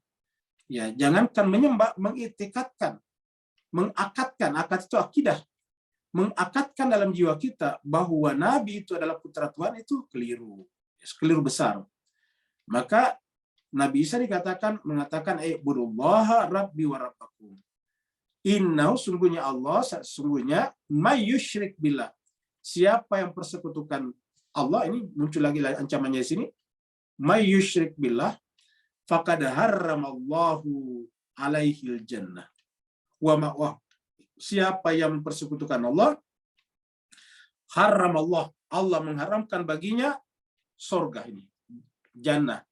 Ya, jangankan menyembah, mengiktikatkan, mengakatkan, akad itu akidah. Mengakatkan dalam jiwa kita bahwa Nabi itu adalah putra Tuhan, itu keliru. Keliru besar. Maka Nabi Isa mengatakan ibudullaha rabbi wa rabbakum. Innahu, sungguhnya Allah, sungguhnya may yusyrik billah. Siapa yang persekutukan Allah, ini muncul lagi ancamannya di sini. May yusyrik billah faqad harramallahu alaihil jannah wa ma'wah. siapa yang mempersekutukan Allah, haram Allah mengharamkan baginya surga ini, jannah,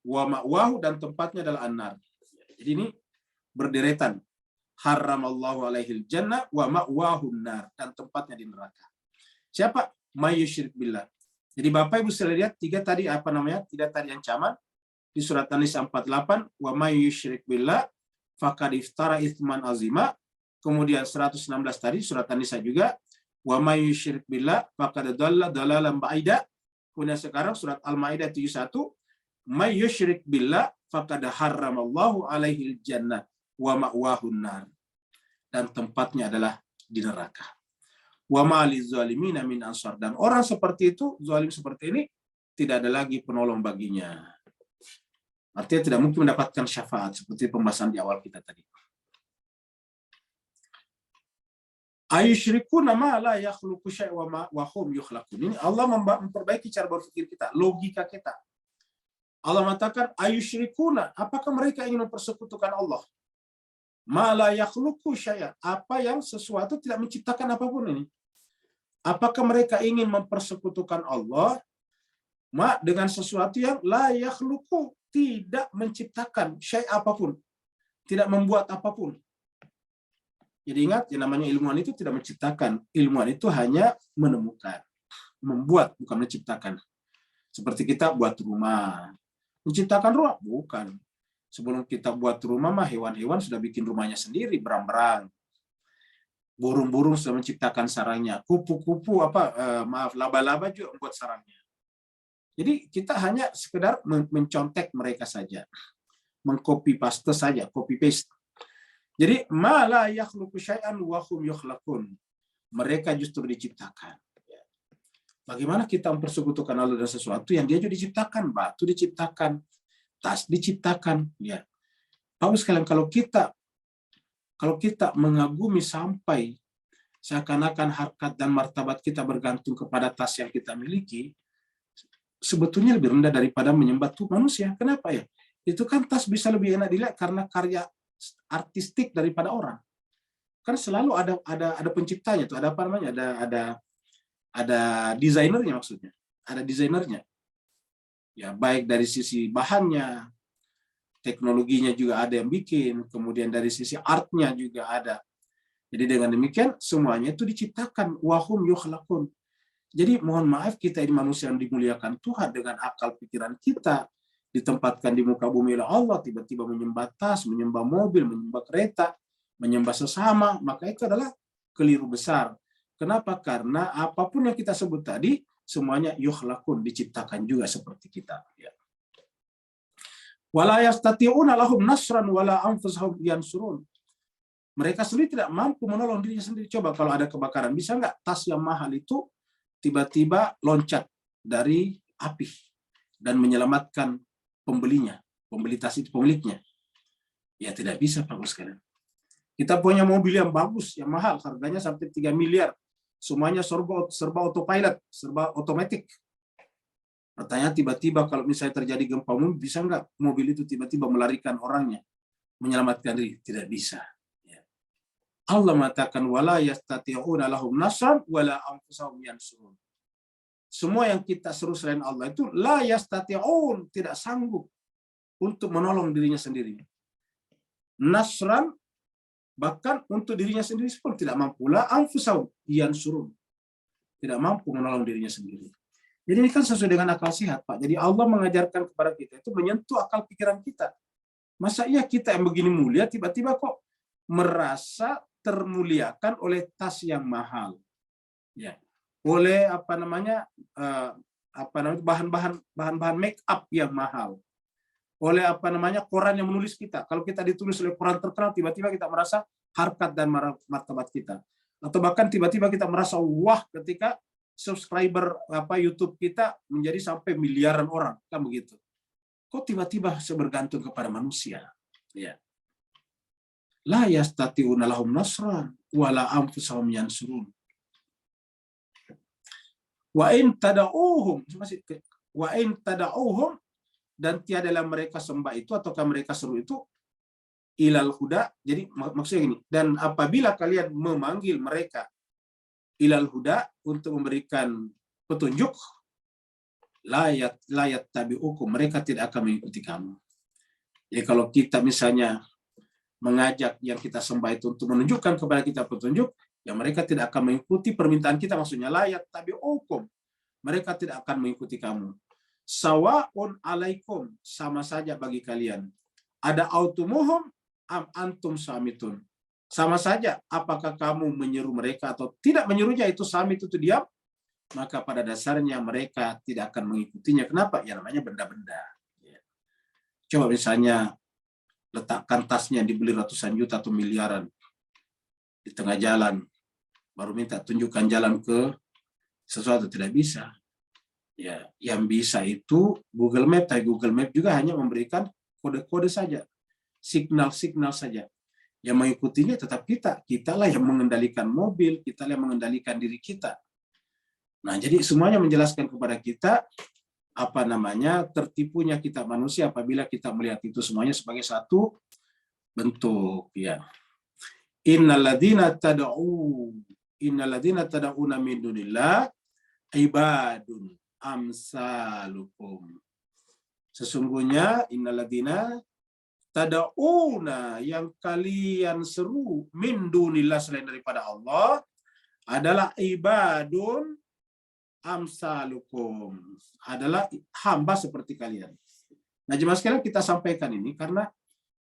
wa ma'wahu, dan tempatnya adalah an-nar. Jadi ini berderetan. Haramallahu alaihil jannah wa ma'wahu an-nar, dan tempatnya di neraka. Siapa? May yusyrik billah. Jadi Bapak Ibu sekalian lihat tiga tadi tiga tadi ancaman di surat An-Nisa 48, wa may yusyrik billah faqad iftara itsman azima. Kemudian 116 tadi surat An-Nisa juga, wa may yusyrik billah faqad dhalla dhalalan ba'ida. Kemudian sekarang surat Al-Maidah 71, may yusyrik billah faqad haramallahu alaihil jannah wa ma'wahu an-nar, dan tempatnya adalah di neraka. Wa ma lizalimina min ansar, dan orang seperti itu, zalim seperti ini, tidak ada lagi penolong baginya. Artinya tidak mungkin mendapatkan syafaat, seperti pembahasan di awal kita tadi. Ayusyrikuna ma la yakhluqu syai'an wa hum yukhlaqun. Ini Allah memperbaiki cara berpikir kita, logika kita. Allah mengatakan ayusyrikuna, apakah mereka ingin mempersekutukan Allah? Ma la yakhluqu syai'an, apa yang sesuatu tidak menciptakan apapun ini. Apakah mereka ingin mempersekutukan Allah dengan sesuatu yang la yakhluqu, tidak menciptakan syai' apapun, tidak membuat apapun. Jadi ingat, yang namanya ilmuwan itu tidak menciptakan. Ilmuwan itu hanya menemukan, membuat, bukan menciptakan. Seperti kita buat rumah. Menciptakan rumah? Bukan. Sebelum kita buat rumah mah hewan-hewan sudah bikin rumahnya sendiri, berang-berang. Burung-burung sudah menciptakan sarangnya. Kupu-kupu laba-laba juga membuat sarangnya. Jadi kita hanya sekedar mencontek mereka saja. Mengcopy paste saja, copy paste. Jadi ma la yakhluqu syai'an wa hum yukhlaqun. Mereka justru diciptakan. Bagaimana kita mempersekutukan Allah dengan sesuatu yang dia juga diciptakan, batu diciptakan, tas diciptakan, ya. Bapak sekalian, kalau kita mengagumi sampai seakan-akan harkat dan martabat kita bergantung kepada tas yang kita miliki, sebetulnya lebih rendah daripada menyembah Tuhan manusia. Kenapa ya? Itu kan tas bisa lebih enak dilihat karena karya artistik daripada orang. Kan selalu ada penciptanya tuh, ada desainernya, maksudnya. Ada desainernya. Ya, baik dari sisi bahannya, teknologinya juga ada yang bikin, kemudian dari sisi artnya juga ada. Jadi dengan demikian semuanya itu diciptakan, wahum yukhlaqun. Jadi mohon maaf, kita ini manusia yang dimuliakan Tuhan, dengan akal pikiran kita ditempatkan di muka bumi oleh Allah, tiba-tiba menyembah tas, menyembah mobil, menyembah kereta, menyembah sesama, maka itu adalah keliru besar. Kenapa? Karena apapun yang kita sebut tadi, semuanya yukhlaqun, diciptakan juga seperti kita. Ya. Wala yastati'una lahum nasran wala anfusahum yansurun. Mereka sendiri tidak mampu menolong dirinya sendiri. Coba kalau ada kebakaran, bisa nggak tas yang mahal itu tiba-tiba loncat dari api dan menyelamatkan pembelinya, pembeli tas itu pemiliknya? Ya tidak bisa, Pak sekalian. Kita punya mobil yang bagus, yang mahal, harganya sampai 3 miliar. Semuanya serba autopilot, serba otomatis. Pertanyaan, tiba-tiba kalau misalnya terjadi gempa bumi, bisa nggak mobil itu tiba-tiba melarikan orangnya, menyelamatkan diri? Tidak bisa. Ya. Allah mengatakan wala yastati'una lahum nasran wala anfusahum yansurun. Semua yang kita seru selain Allah itu la yastati'un, tidak sanggup untuk menolong dirinya sendiri. Nasran, bahkan untuk dirinya sendiri pun tidak mampu. La anfusahum yansurun, tidak mampu menolong dirinya sendiri. Jadi ini kan sesuai dengan akal sehat, Pak. Jadi Allah mengajarkan kepada kita itu menyentuh akal pikiran kita. Masa iya kita yang begini mulia tiba-tiba kok merasa termuliakan oleh tas yang mahal, ya, oleh bahan-bahan make up yang mahal, oleh koran yang menulis kita. Kalau kita ditulis oleh koran terkenal, tiba-tiba kita merasa harkat dan martabat kita, atau bahkan tiba-tiba kita merasa wah ketika subscriber YouTube kita menjadi sampai miliaran orang, kan begitu. Kok tiba-tiba bergantung kepada manusia? Ya. La yastati'una lahum nasran wala anfusahum yansurun. Wa in tada'uhum, dan tiadalah mereka sembah itu ataukah mereka seru itu, ilal huda. Jadi maksudnya gini, dan apabila kalian memanggil mereka ilal huda untuk memberikan petunjuk, layat tabi'ukum, mereka tidak akan mengikuti kamu. Jadi kalau kita misalnya mengajak yang kita sembah itu untuk menunjukkan kepada kita petunjuk, ya mereka tidak akan mengikuti permintaan kita, maksudnya layat tabi'ukum, mereka tidak akan mengikuti kamu. Sawa'un alaikum, sama saja bagi kalian. Ada autumuhum am antum samitun. Sama saja apakah kamu menyeru mereka atau tidak menyerunya, itu samit, itu diam, maka pada dasarnya mereka tidak akan mengikutinya. Kenapa? Ya namanya benda-benda. Coba misalnya letakkan tasnya dibeli ratusan juta atau miliaran di tengah jalan, baru minta tunjukkan jalan ke sesuatu, tidak bisa. Ya, yang bisa itu Google Map, tapi Google Map juga hanya memberikan kode-kode saja, signal-signal saja. Yang mengikutinya tetap kita. Kitalah yang mengendalikan mobil, kitalah yang mengendalikan diri kita. Nah, jadi semuanya menjelaskan kepada kita tertipunya kita manusia apabila kita melihat itu semuanya sebagai satu bentuk, ya. Innalladzina tad'una min dunillah ibadun amsalukum. Sesungguhnya innalladzina tad'una, yang kalian seru, min dunillah, selain daripada Allah, adalah ibadun amsalukum, adalah hamba seperti kalian. Nah, jemaah sekalian, kita sampaikan ini karena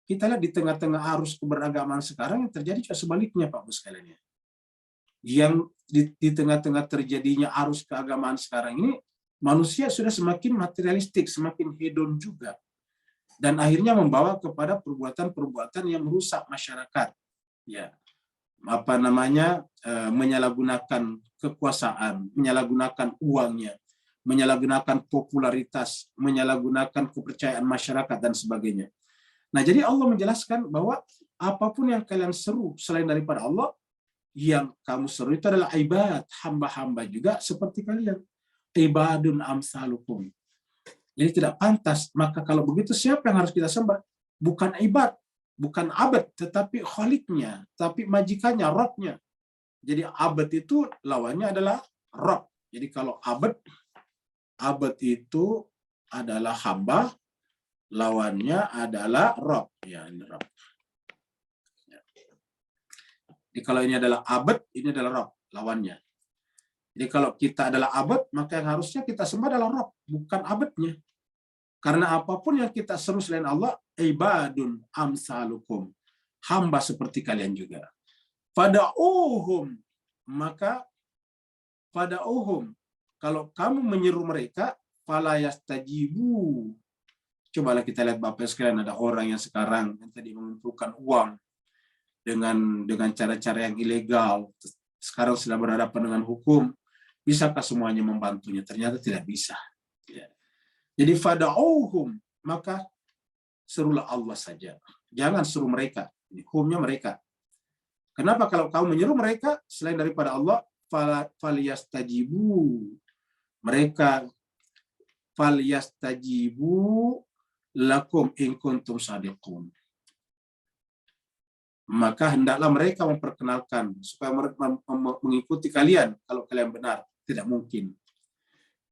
kita lihat di tengah-tengah arus keberagaman sekarang yang terjadi juga sebaliknya, Pak Bu sekalian. Yang di tengah-tengah terjadinya arus keagamaan sekarang ini, manusia sudah semakin materialistik, semakin hedon juga. Dan akhirnya membawa kepada perbuatan-perbuatan yang merusak masyarakat. Ya. Menyalahgunakan kekuasaan, menyalahgunakan uangnya, menyalahgunakan popularitas, menyalahgunakan kepercayaan masyarakat dan sebagainya. Nah, jadi Allah menjelaskan bahwa apapun yang kalian seru selain daripada Allah, yang kamu seru itu adalah ibad, hamba-hamba juga seperti kalian. Ibadun amsalukum. Jadi tidak pantas. Maka kalau begitu, siapa yang harus kita sembah? Bukan ibad, bukan abad, tetapi khaliknya, tapi majikannya, robnya. Jadi abad itu lawannya adalah rob. Jadi kalau abad itu adalah hamba, lawannya adalah rob. Ya, ini rob. Jadi kalau ini adalah abad, ini adalah rob, lawannya. Jadi kalau kita adalah abad, maka yang harusnya kita sembah adalah rob, bukan abadnya. Karena apapun yang kita seru selain Allah, ibadun amsalukum, hamba seperti kalian juga. Fada'uhum, maka fada'uhum, kalau kamu menyeru mereka, fala yastajibu. Cobalah kita lihat Bapak sekalian, ada orang yang sekarang yang tadi mengumpulkan uang dengan cara-cara yang ilegal, sekarang sudah berhadapan dengan hukum. Bisakah semuanya membantunya? Ternyata tidak bisa. Ya. Jadi fada'uhum, maka serulah Allah saja. Jangan seru mereka. Ini humnya mereka. Kenapa? Kalau kamu menyeru mereka selain daripada Allah, falyastajibu. Mereka falyastajibu lakum in kuntum shadiqun. Maka hendaklah mereka memperkenalkan supaya mengikuti kalian kalau kalian benar. Tidak mungkin.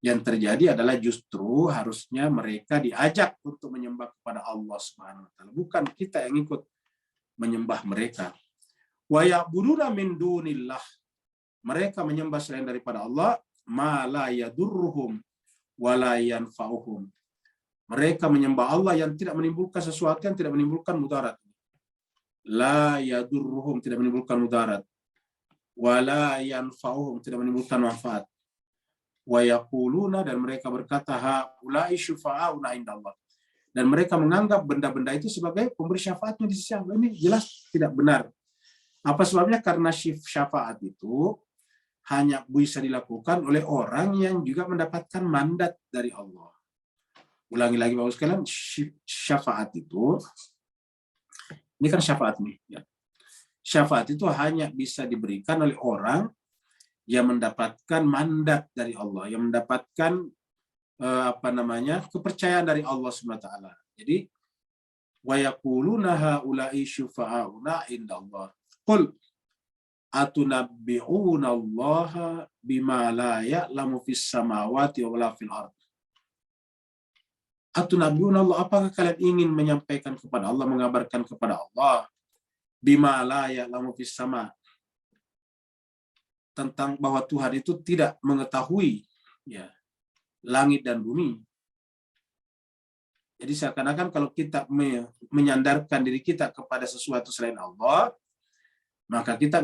Yang terjadi adalah justru harusnya mereka diajak untuk menyembah kepada Allah Subhanahu wa taala, bukan kita yang ikut menyembah mereka. Wa ya'buduna min dunillah, mereka menyembah selain daripada Allah, ma la yadurruhum wa la yanfa'uhum. Mereka menyembah Allah yang tidak menimbulkan sesuatu, yang tidak menimbulkan mudarat. La yadurruhum, tidak menimbulkan mudarat. Wa la yanfa'uhum, tidak menimbulkan manfaat. Wa yaquluna, dan mereka berkata, haula'i syufa'auna indallah, dan mereka menganggap benda-benda itu sebagai pemberi syafaatnya di sisi Allah. Ini jelas tidak benar. Apa sebabnya? Karena syafaat itu hanya bisa dilakukan oleh orang yang juga mendapatkan mandat dari Allah. Ulangi lagi Bapak sekalian, syafaat itu, ini kan syafaat nih, ya. Syafaat itu hanya bisa diberikan oleh orang yang mendapatkan mandat dari Allah, yang mendapatkan kepercayaan dari Allah SWT. Jadi wa yaquluna haula'i syufa'auna indallah. Qul atunabbi'una Allah bima la ya'lamu fis samawati wa la fil ard. Atunabbi'una Allah, apakah kalian ingin menyampaikan kepada Allah, mengabarkan kepada Allah bima la ya'lamu fis sama, tentang bahwa Tuhan itu tidak mengetahui ya langit dan bumi. Jadi seakan-akan kalau kita menyandarkan diri kita kepada sesuatu selain Allah, maka kita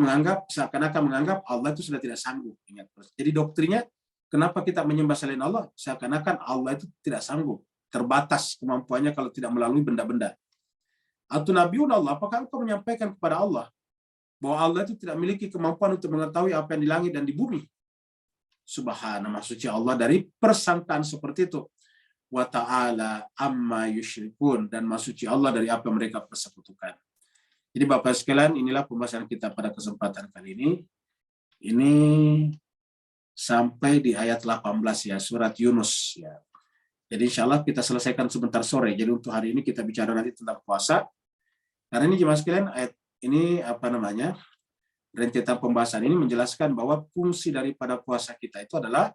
seakan-akan menganggap Allah itu sudah tidak sanggup. Ingat. Jadi doktrinnya, kenapa kita menyembah selain Allah? Seakan-akan Allah itu tidak sanggup, terbatas kemampuannya kalau tidak melalui benda-benda. Atau Nabiun Allah, apakah engkau menyampaikan kepada Allah bahwa Allah itu tidak memiliki kemampuan untuk mengetahui apa yang di langit dan di bumi? Subhana, maha suci Allah dari persangkaan seperti itu. Wa ta'ala amma yusyrikun, dan maha suci Allah dari apa yang mereka persekutukan. Jadi Bapak sekalian, inilah pembahasan kita pada kesempatan kali ini. Ini sampai di ayat 18 ya, surat Yunus ya. Jadi insya Allah kita selesaikan sebentar sore. Jadi untuk hari ini kita bicara nanti tentang puasa. Karena ini jemaah sekalian, ayat ini rentetan pembahasan ini menjelaskan bahwa fungsi daripada puasa kita itu adalah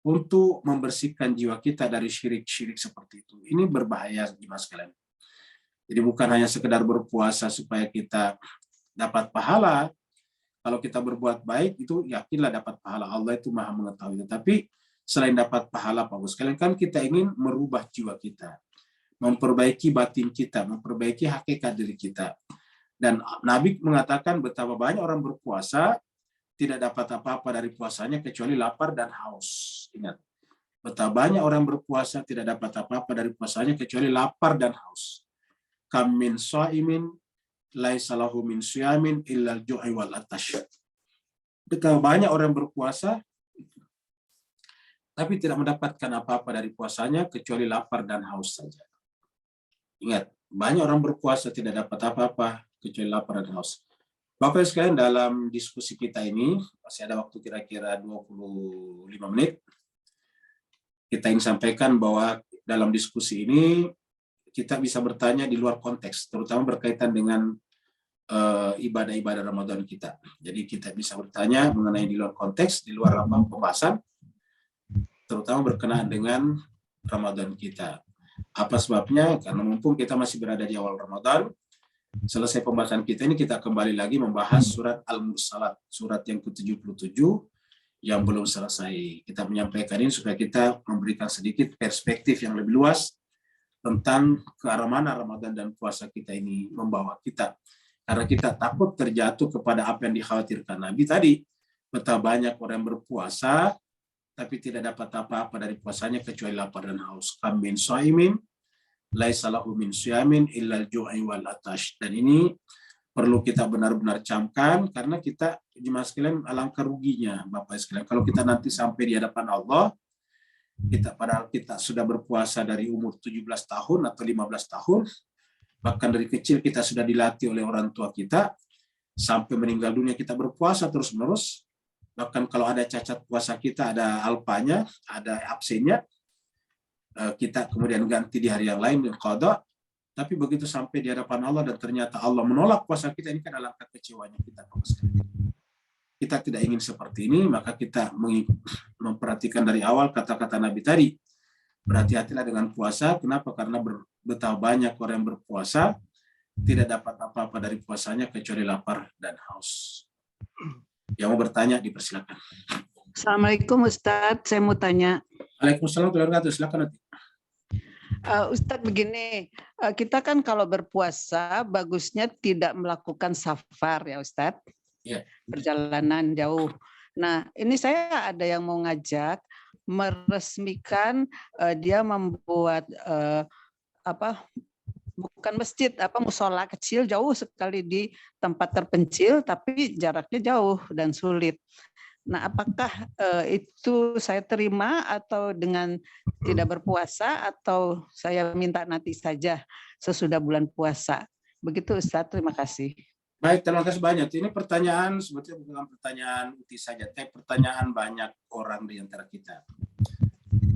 untuk membersihkan jiwa kita dari syirik-syirik seperti itu. Ini berbahaya jemaah sekalian. Jadi bukan hanya sekedar berpuasa supaya kita dapat pahala. Kalau kita berbuat baik itu yakinlah dapat pahala. Allah itu maha mengetahui. Tapi selain dapat pahala Pak Bos, sekalian kan kita ingin merubah jiwa kita, memperbaiki batin kita, memperbaiki hakikat diri kita. Dan Nabi mengatakan betapa banyak orang berpuasa tidak dapat apa-apa dari puasanya kecuali lapar dan haus. Ingat, betapa banyak orang berpuasa tidak dapat apa-apa dari puasanya kecuali lapar dan haus. Kam min shaimin laisa lahu min siyamin illa al-ju'i wal atash. Betapa banyak orang berpuasa tapi tidak mendapatkan apa-apa dari puasanya kecuali lapar dan haus saja. Ingat, banyak orang berpuasa tidak dapat apa-apa kecuali lapar dan haus. Bapak sekalian, dalam diskusi kita ini masih ada waktu kira-kira 25 menit. Kita ingin sampaikan bahwa dalam diskusi ini kita bisa bertanya di luar konteks, terutama berkaitan dengan ibadah-ibadah Ramadan kita. Jadi kita bisa bertanya mengenai di luar konteks, di luar pembahasan, terutama berkenaan dengan Ramadan kita. Apa sebabnya? Karena mumpung kita masih berada di awal Ramadan, selesai pembahasan kita ini kita kembali lagi membahas surat Al-Mursalat, surat yang ke-77 yang belum selesai. Kita menyampaikan ini supaya kita memberikan sedikit perspektif yang lebih luas tentang ke arah mana Ramadan dan puasa kita ini membawa kita. Karena kita takut terjatuh kepada apa yang dikhawatirkan Nabi tadi. Betapa banyak orang berpuasa tapi tidak dapat apa-apa dari puasanya kecuali lapar dan haus. Kam min shaimin laisa lahu min siyamin illa al-ju'i wal atash. Dan ini perlu kita benar-benar camkan karena kita jemaah sekalian alangkah ruginya Bapak sekalian kalau kita nanti sampai di hadapan Allah, padahal kita sudah berpuasa dari umur 17 tahun atau 15 tahun, bahkan dari kecil kita sudah dilatih oleh orang tua kita, sampai meninggal dunia kita berpuasa terus-menerus. Bahkan kalau ada cacat puasa kita, ada alpanya, ada absennya, kita kemudian ganti di hari yang lain dengan qada, tapi begitu sampai di hadapan Allah dan ternyata Allah menolak puasa kita, ini kan alangkah kecewanya kita. Kita tidak ingin seperti ini, maka kita memperhatikan dari awal kata-kata Nabi tadi. Berhati-hatilah dengan puasa. Kenapa? Karena betapa banyak orang yang berpuasa tidak dapat apa-apa dari puasanya kecuali lapar dan haus. Yang mau bertanya dipersilakan. Assalamualaikum Ustadz, saya mau tanya. Waalaikumsalam warahmatullahi wabarakatuh. Silakan nanti. Ustadz begini, kita kan kalau berpuasa bagusnya tidak melakukan safar ya Ustadz, Ya. Perjalanan jauh. Nah ini saya ada yang mau ngajak meresmikan dia membuat bukan masjid, musola kecil jauh sekali di tempat terpencil tapi jaraknya jauh dan sulit. Nah, apakah itu saya terima atau dengan tidak berpuasa atau saya minta nanti saja sesudah bulan puasa? Begitu Ustaz, terima kasih. Baik, terima kasih banyak. Ini pertanyaan sebetulnya bukan pertanyaan Uti saja, tapi pertanyaan banyak orang di antara kita.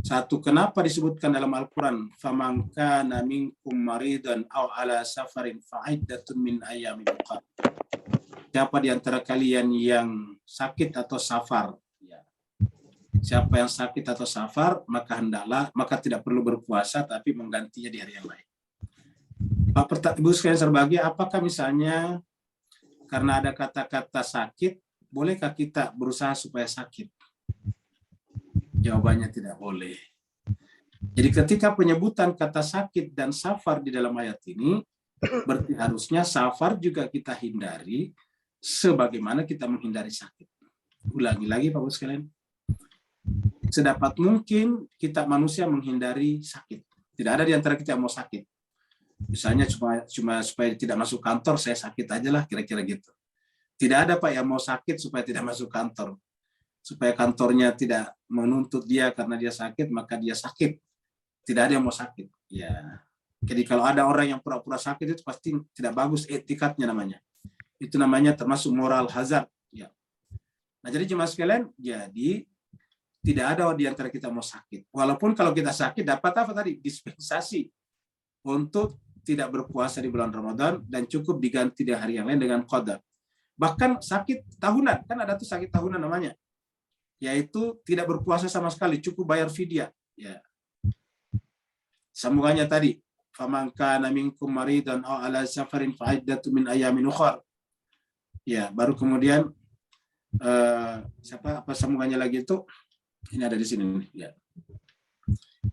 Satu, kenapa disebutkan dalam Al-Quran faman kana minkum maridan aw ala safarin fa'iddatun min ayyamin ukhar. Siapa di antara kalian yang sakit atau safar, ya. Siapa yang sakit atau safar, maka tidak perlu berpuasa tapi menggantinya di hari yang lain. Pak Ibu sekalian serbahagia, apakah misalnya karena ada kata-kata sakit, bolehkah kita berusaha supaya sakit? Jawabannya tidak boleh. Jadi ketika penyebutan kata sakit dan safar di dalam ayat ini, berarti harusnya safar juga kita hindari sebagaimana kita menghindari sakit. Ulangi lagi Bapak Ibu sekalian. Sedapat mungkin kita manusia menghindari sakit. Tidak ada di antara kita yang mau sakit. Misalnya cuma supaya tidak masuk kantor, saya sakit aja lah, kira-kira gitu. Tidak ada Pak yang mau sakit supaya tidak masuk kantor. Supaya kantornya tidak menuntut dia karena dia sakit, maka dia sakit. Tidak ada yang mau sakit. Ya. Jadi kalau ada orang yang pura-pura sakit itu pasti tidak bagus etikatnya namanya. Itu namanya termasuk moral hazard. Ya. Nah jadi jemaah sekalian, jadi tidak ada di antara kita mau sakit. Walaupun kalau kita sakit dapat apa tadi? Dispensasi untuk tidak berpuasa di bulan Ramadan dan cukup diganti di hari yang lain dengan qada. Bahkan sakit tahunan, kan ada tuh sakit tahunan namanya. Yaitu tidak berpuasa sama sekali, cukup bayar fidyah. Ya. Sambungannya tadi, faman kana minkum maridan aw ala safarin fa'iddatun min ayyamin ukhar. Ya, baru kemudian apa sambungannya lagi itu? Ini ada di sini nih, ya.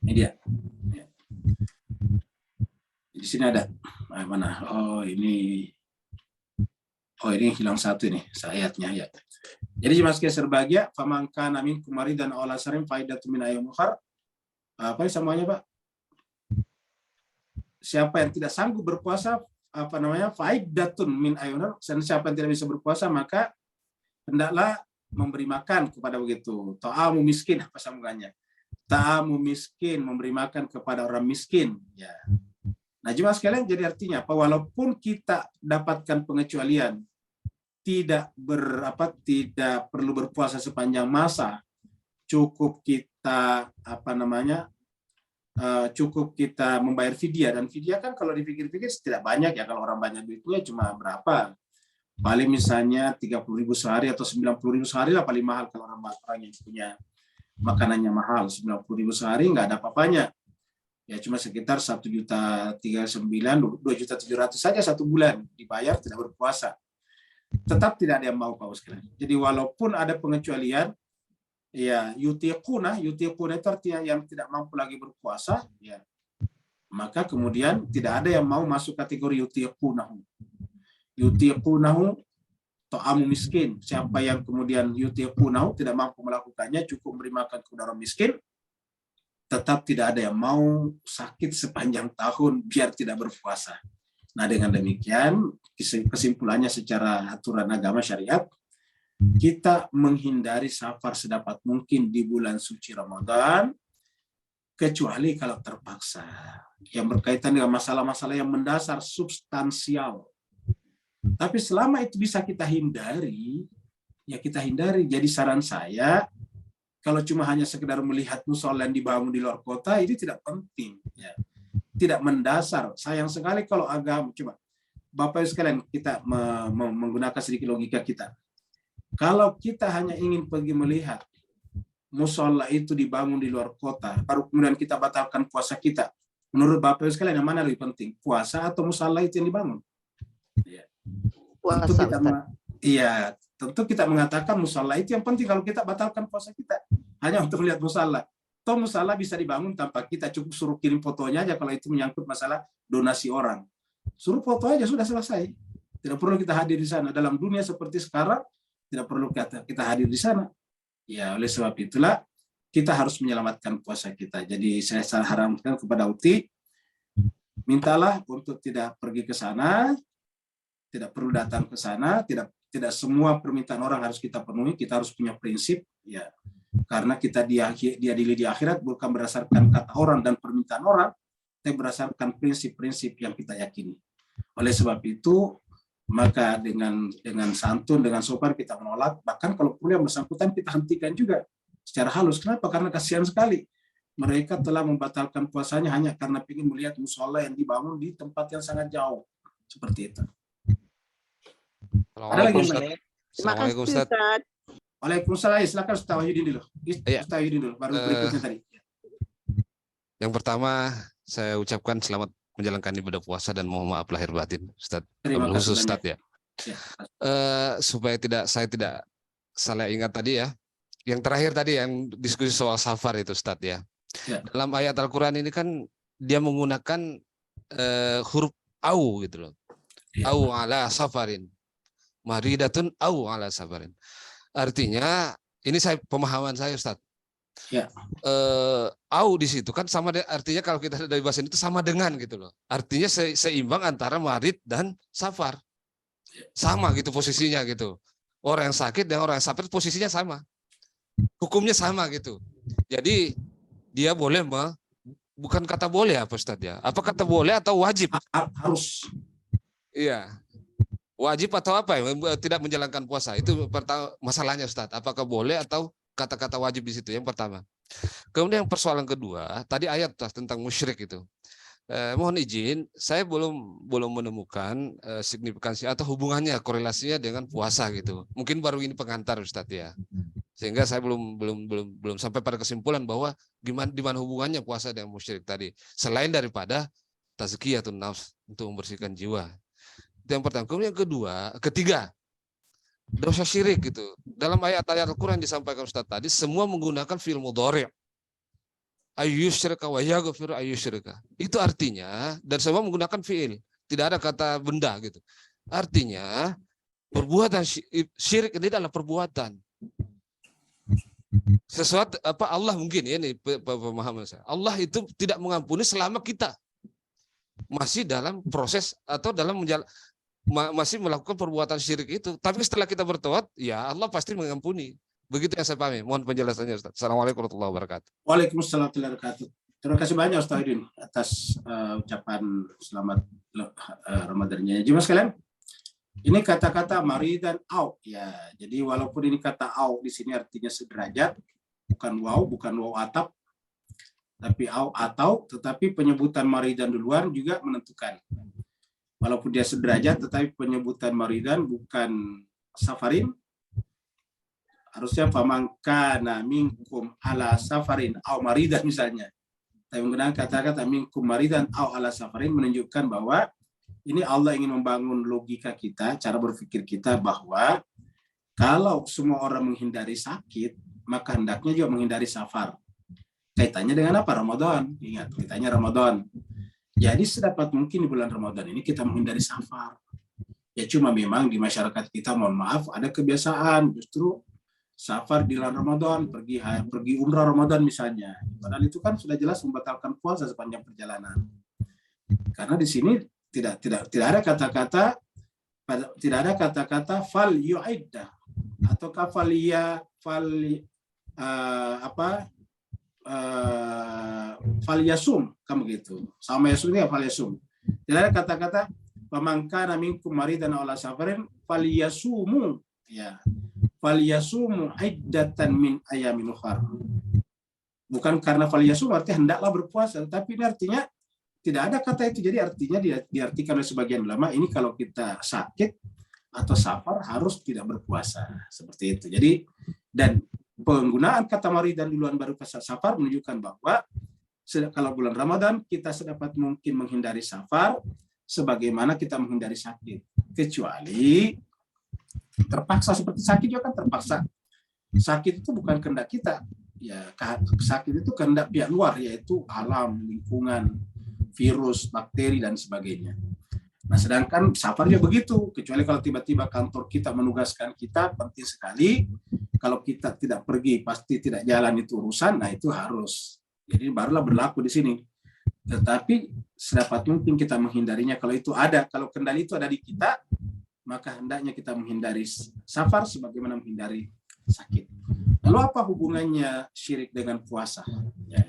Ini dia. Ya. Di sini ada. Mana? Oh, ini hilang satu nih, ayatnya ya. Jadi jemaah sekalian berbahagia, faman kana minkum maridan aw ala safarin fa'iddatun min ayyamin ukhar. Apa semuanya, Pak? Siapa yang tidak sanggup berpuasa, fa'iddatun min ayyamin ukhar. Siapa yang tidak bisa berpuasa, maka hendaklah memberi makan kepada begitu. Ta'amu miskin, apa sambungannya? Ta'amu miskin, memberi makan kepada orang miskin. Ya. Nah, jemaah sekalian, jadi artinya apa? Walaupun kita dapatkan pengecualian, tidak perlu berpuasa sepanjang masa, cukup kita cukup kita membayar fidyah, dan fidyah kan kalau dipikir-pikir tidak banyak ya, kalau orang banyak duitnya cuma berapa? Paling misalnya 30.000 sehari atau 90.000 sehari lah paling mahal kalau orang yang punya makanannya mahal. 90.000 sehari nggak ada apa-apanya. Ya cuma sekitar 1.039.000, 2.700.000 saja satu bulan dibayar tidak berpuasa. Tetap tidak ada yang mau Pak sekalian. Jadi walaupun ada pengecualian, ya yutiquna itu artinya yang tidak mampu lagi berpuasa, ya maka kemudian tidak ada yang mau masuk kategori yutiqunahu ta'amu miskin. Siapa yang kemudian yutiqunahu tidak mampu melakukannya, cukup memberi makan kepada orang miskin, tetap tidak ada yang mau sakit sepanjang tahun biar tidak berpuasa. Nah dengan demikian kesimpulannya secara aturan agama syariat, kita menghindari safar sedapat mungkin di bulan suci Ramadan, kecuali kalau terpaksa yang berkaitan dengan masalah-masalah yang mendasar substansial. Tapi selama itu bisa kita hindari, ya kita hindari. Jadi saran saya, kalau cuma hanya sekedar melihat musola yang dibangun di luar kota, itu tidak penting, ya. Tidak mendasar. Sayang sekali kalau agama, coba Bapak sekalian kita menggunakan sedikit logika kita. Kalau kita hanya ingin pergi melihat musola itu dibangun di luar kota, baru kemudian kita batalkan puasa kita, menurut Bapak sekalian yang mana lebih penting, puasa atau musola itu yang dibangun? Ya. Tentu kita mengatakan musola itu yang penting kalau kita batalkan puasa kita hanya untuk melihat musola. Toh musola bisa dibangun tanpa kita, cukup suruh kirim fotonya aja kalau itu menyangkut masalah donasi orang. Suruh foto aja sudah selesai. Tidak perlu kita hadir di sana. Dalam dunia seperti sekarang tidak perlu kita hadir di sana. Ya, oleh sebab itulah kita harus menyelamatkan puasa kita. Jadi saya sarankan kepada Uti, mintalah untuk tidak pergi ke sana, tidak perlu datang ke sana, tidak semua permintaan orang harus kita penuhi, kita harus punya prinsip, ya. Karena kita diadili di akhirat bukan berdasarkan kata orang dan permintaan orang, tapi berdasarkan prinsip-prinsip yang kita yakini. Oleh sebab itu, maka dengan santun, dengan sopan kita menolak, bahkan kalau perlu yang bersangkutan kita hentikan juga secara halus. Kenapa? Karena kasihan sekali. mereka telah membatalkan puasanya hanya karena ingin melihat musola yang dibangun di tempat yang sangat jauh. Seperti itu. Ada lagi yang Ustaz. lain? Terima Assalamualaikum kasih Ustaz. Ustaz. Waalaikumsalam. Silakan Ustaz Wahyudin dulu. Iya. Ustaz Wahyudin dulu, baru berikutnya tadi. Yang pertama saya ucapkan selamat menjalankan ibadah puasa dan mohon maaf lahir batin, Ustaz. Terima kasih Khusus banyak. Ustaz ya. Ya. Supaya saya tidak salah ingat tadi ya. Yang terakhir tadi yang diskusi soal safar itu Ustaz ya. Ya. Dalam ayat Al-Qur'an ini kan dia menggunakan huruf au gitu loh. Ya. Au ala safarin. Maridatun au ala safarin. Artinya ini pemahaman saya Ustaz. Ya. Au di situ kan sama artinya kalau kita dari bahasa itu sama dengan gitu loh. Artinya seimbang antara marid dan safar. Sama gitu posisinya gitu. Orang yang sakit dan orang yang safar posisinya sama. Hukumnya sama gitu. Jadi dia boleh bukan kata boleh apa Ustaz ya? Apa kata boleh atau wajib? Harus. Iya. Wajib atau apa ya? Tidak menjalankan puasa. Itu masalahnya Ustaz. Apakah boleh atau kata-kata wajib di situ yang pertama. Kemudian persoalan kedua, tadi ayat tentang musyrik itu. Mohon izin, saya belum menemukan signifikansi atau hubungannya, korelasinya dengan puasa gitu. Mungkin baru ini pengantar Ustadz ya. Sehingga saya belum sampai pada kesimpulan bahwa di mana hubungannya puasa dengan musyrik tadi. Selain daripada tazkiyatun nafs untuk membersihkan jiwa. Itu yang pertama. Kemudian yang ketiga, dosa syirik gitu. Dalam ayat-ayat Al-Quran disampaikan Ustaz tadi, semua menggunakan fi'il mudhari'. Ayyusyrika wa yaghfiru ayyusyrika. Itu artinya, dan semua menggunakan fi'il. Tidak ada kata benda gitu. Artinya, perbuatan syirik ini adalah perbuatan. Sesuatu apa Allah mungkin ya, ini pemahaman saya. Allah itu tidak mengampuni selama kita masih dalam proses atau dalam masih melakukan perbuatan syirik itu. Tapi setelah kita bertobat, ya Allah pasti mengampuni. Begitu yang saya pahami. Mohon penjelasannya Ustaz. Assalamualaikum warahmatullahi wabarakatuh. Waalaikumsalam warahmatullahi wabarakatuh. Terima kasih banyak Ustaz Wahyudin atas ucapan selamat Ramadannya. Jemaah sekalian, ini kata-kata mari dan au ya. Jadi walaupun ini kata au di sini artinya sederajat, bukan wow atap, tapi au atau, tetapi penyebutan maridan duluan juga menentukan. Walaupun dia sederajat, tetapi penyebutan maridan bukan safarin. Harusnya famangkana minkum ala safarin au maridan misalnya. Tapi menggunakan kata-kata minkum maridan au ala safarin menunjukkan bahwa ini Allah ingin membangun logika kita, cara berpikir kita bahwa kalau semua orang menghindari sakit, maka hendaknya juga menghindari safar. Kaitannya dengan apa? Ramadan. Ingat, kaitannya Ramadan. Jadi sedapat mungkin di bulan Ramadan ini kita menghindari safar. Ya cuma memang di masyarakat kita, mohon maaf, ada kebiasaan justru safar di bulan Ramadan, pergi umrah Ramadan misalnya. Padahal itu kan sudah jelas membatalkan puasa sepanjang perjalanan. Karena di sini tidak ada kata-kata fal yu'iddah atau fal yasum, kamu gitu. Sama yasum ini fal yasum. Tidak ada kata-kata pamangkana minkum maridan ala safarin fal yasumu ya. Fal yasumu iddatan min ayamin ukhar. Bukan karena fal yasum artinya hendaklah berpuasa, tapi ini artinya tidak ada kata itu. Jadi artinya diartikan oleh sebagian ulama ini kalau kita sakit atau safar harus tidak berpuasa, seperti itu. Jadi dan penggunaan kata maridan duluan baru ke safar menunjukkan bahwa kalau bulan Ramadan kita sedapat mungkin menghindari safar sebagaimana kita menghindari sakit, kecuali terpaksa. Seperti sakit juga kan terpaksa. Sakit itu bukan kehendak kita, ya sakit itu kehendak pihak luar, yaitu alam, lingkungan, virus, bakteri dan sebagainya. Nah, sedangkan safar juga begitu, kecuali kalau tiba-tiba kantor kita menugaskan kita, penting sekali. Kalau kita tidak pergi, pasti tidak jalan itu urusan, nah itu harus. Jadi barulah berlaku di sini. Tetapi sedapat mungkin kita menghindarinya kalau itu ada. Kalau kendali itu ada di kita, maka hendaknya kita menghindari safar sebagaimana menghindari sakit. Lalu apa hubungannya syirik dengan puasa? Ya.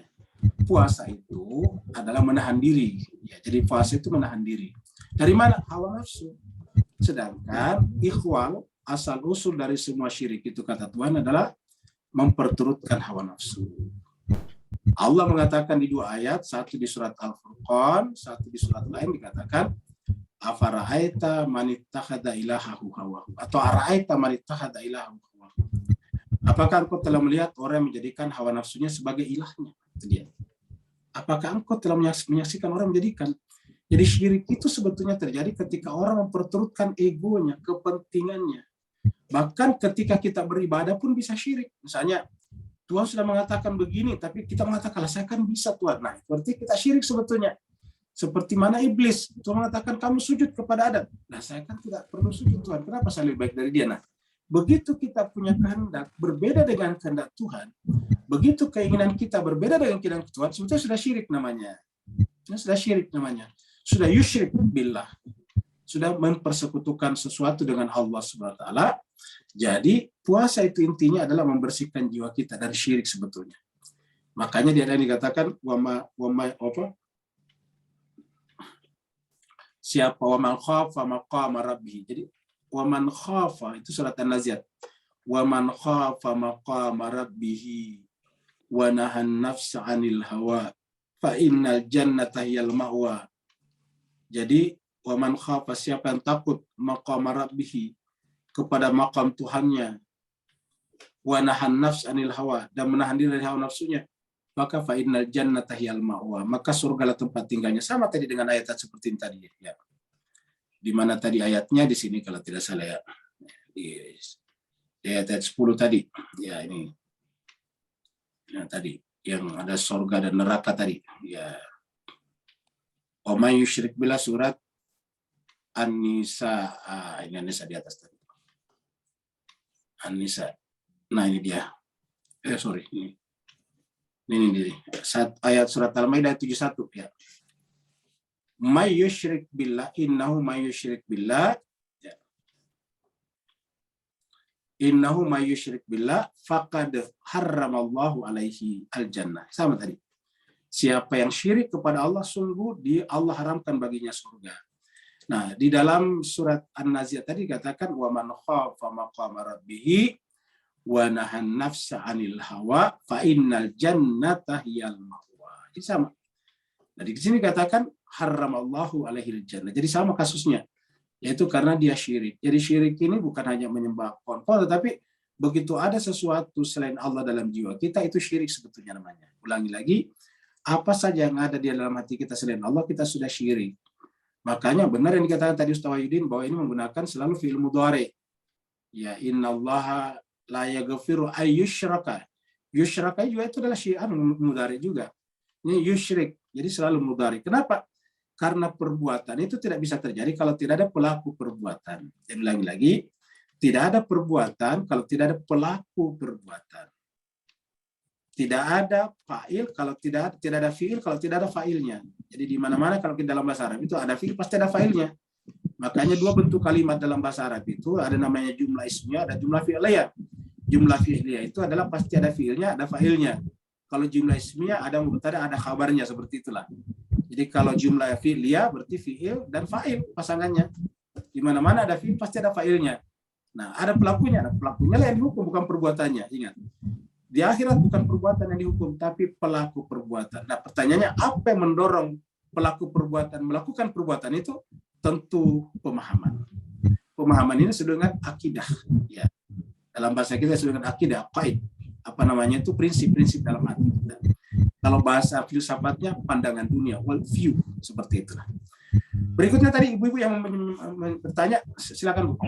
Puasa itu adalah menahan diri. Ya, jadi puasa itu menahan diri. Dari mana? Hawa nafsu. Sedangkan ikhwal, asal usul dari semua syirik itu kata Tuhan adalah memperturutkan hawa nafsu. Allah mengatakan di dua ayat, satu di surat Al-Furqan, satu di surat lain dikatakan afara'aita man ittakhadha ilahahu hawahu atau ara'aita man ittakhadha ilahahu hawahu. Apakah engkau telah melihat orang yang menjadikan hawa nafsunya sebagai ilahnya? Itu dia. Apakah engkau telah menyaksikan orang menjadikan? Jadi syirik itu sebetulnya terjadi ketika orang memperturutkan egonya, kepentingannya. Bahkan ketika kita beribadah pun bisa syirik. Misalnya Tuhan sudah mengatakan begini, tapi kita mengatakan, saya kan bisa Tuhan. Nah, berarti kita syirik sebetulnya. Seperti mana iblis, Tuhan mengatakan kamu sujud kepada Adam. Nah, saya kan tidak perlu sujud Tuhan. Kenapa saya lebih baik dari dia? Nah, begitu kita punya kehendak berbeda dengan kehendak Tuhan, begitu keinginan kita berbeda dengan keinginan Tuhan, sebetulnya sudah syirik namanya. Sudah syirik namanya. Sudah yusyrik billah. Sudah mempersekutukan sesuatu dengan Allah Subhanahu wa taala. Jadi puasa itu intinya adalah membersihkan jiwa kita dari syirik sebetulnya. Makanya dia ada dikatakan siapa waman khafa maqama rabbih. Jadi waman khafa itu surat An-Naziat. Waman khafa maqama rabbih wa nahan nafsa 'anil hawa fa innal jannata hiyal ma'wa. Jadi waman khafa, siapa yang takut maqama rabbih, kepada makam Tuhannya, wa nahan nafs 'anil hawa, dan menahan diri dari hawa nafsunya, maka fa innal jannata hiyal ma'wa, maka surgalah tempat tinggalnya. Sama tadi dengan ayat seperti ini tadi ya. Di mana tadi ayatnya di sini kalau tidak salah ya. Di ayat 10 tadi. Ya ini. Ya tadi yang ada surga dan neraka tadi. Ya. Wa may yusyrik billah, surat An-Nisa. Ini An-Nisa di atas tadi. An-Nisa. Nah ini dia. Sorry. Ini. Ayat surat Al-Maidah 71 ya. May yusyrik billah, innahu may yusyrik billah. Ya. Innahu may yusyrik billah faqad harramallahu alaihi al-jannah. Sama tadi. Siapa yang syirik kepada Allah, sungguh Allah haramkan baginya surga. Nah, di dalam surat An-Naziat tadi dikatakan wa man khafa maqama rabbih wa nahan nafsa 'anil hawa fa innal jannata hiyal ma'wa. Jadi sama. Nah, di sini dikatakan haramallahu alaihil jannah. Jadi sama kasusnya. Yaitu karena dia syirik. Jadi syirik ini bukan hanya menyembah pohon, tetapi begitu ada sesuatu selain Allah dalam jiwa kita, itu syirik sebetulnya namanya. Ulangi lagi, apa saja yang ada di dalam hati kita selain Allah, kita sudah syirik. Makanya benar yang dikatakan tadi Ustaz Wahyudin bahwa ini menggunakan selalu fi'il mudhari. Ya, innallaha la yaghfiru ayyusyraka. Yusyraka juga itu adalah syiar mudhari juga. Ini yusyrik. Jadi selalu mudhari. Kenapa? Karena perbuatan itu tidak bisa terjadi kalau tidak ada pelaku perbuatan. Dan lagi-lagi, tidak ada perbuatan kalau tidak ada pelaku perbuatan. Tidak ada fa'il kalau tidak ada fi'il kalau tidak ada fa'ilnya. Jadi di mana-mana kalau kita dalam bahasa Arab itu ada fi'il pasti ada fa'ilnya. Makanya dua bentuk kalimat dalam bahasa Arab itu ada namanya jumlah ismiyah, ada jumlah fi'liyah. Jumlah fi'liyah itu adalah pasti ada fi'ilnya, ada fa'ilnya. Kalau jumlah ismiyah ada mubtada, ada kabarnya, seperti itulah. Jadi kalau jumlah fi'liyah berarti fi'il dan fa'il pasangannya. Di mana-mana ada fi'il pasti ada fa'ilnya. Nah, ada pelakunya lah yang dihukum, bukan perbuatannya. Ingat. Di akhirat bukan perbuatan yang dihukum, tapi pelaku perbuatan. Nah, pertanyaannya apa yang mendorong pelaku perbuatan melakukan perbuatan itu? Tentu pemahaman. Pemahaman ini disebut dengan akidah. Ya. Dalam bahasa kita disebut dengan akidah, qaid. Apa namanya itu? Prinsip-prinsip dalam hati kita. Kalau bahasa filsafatnya pandangan dunia, world view, seperti itulah. Berikutnya tadi ibu-ibu yang bertanya, silakan Bu.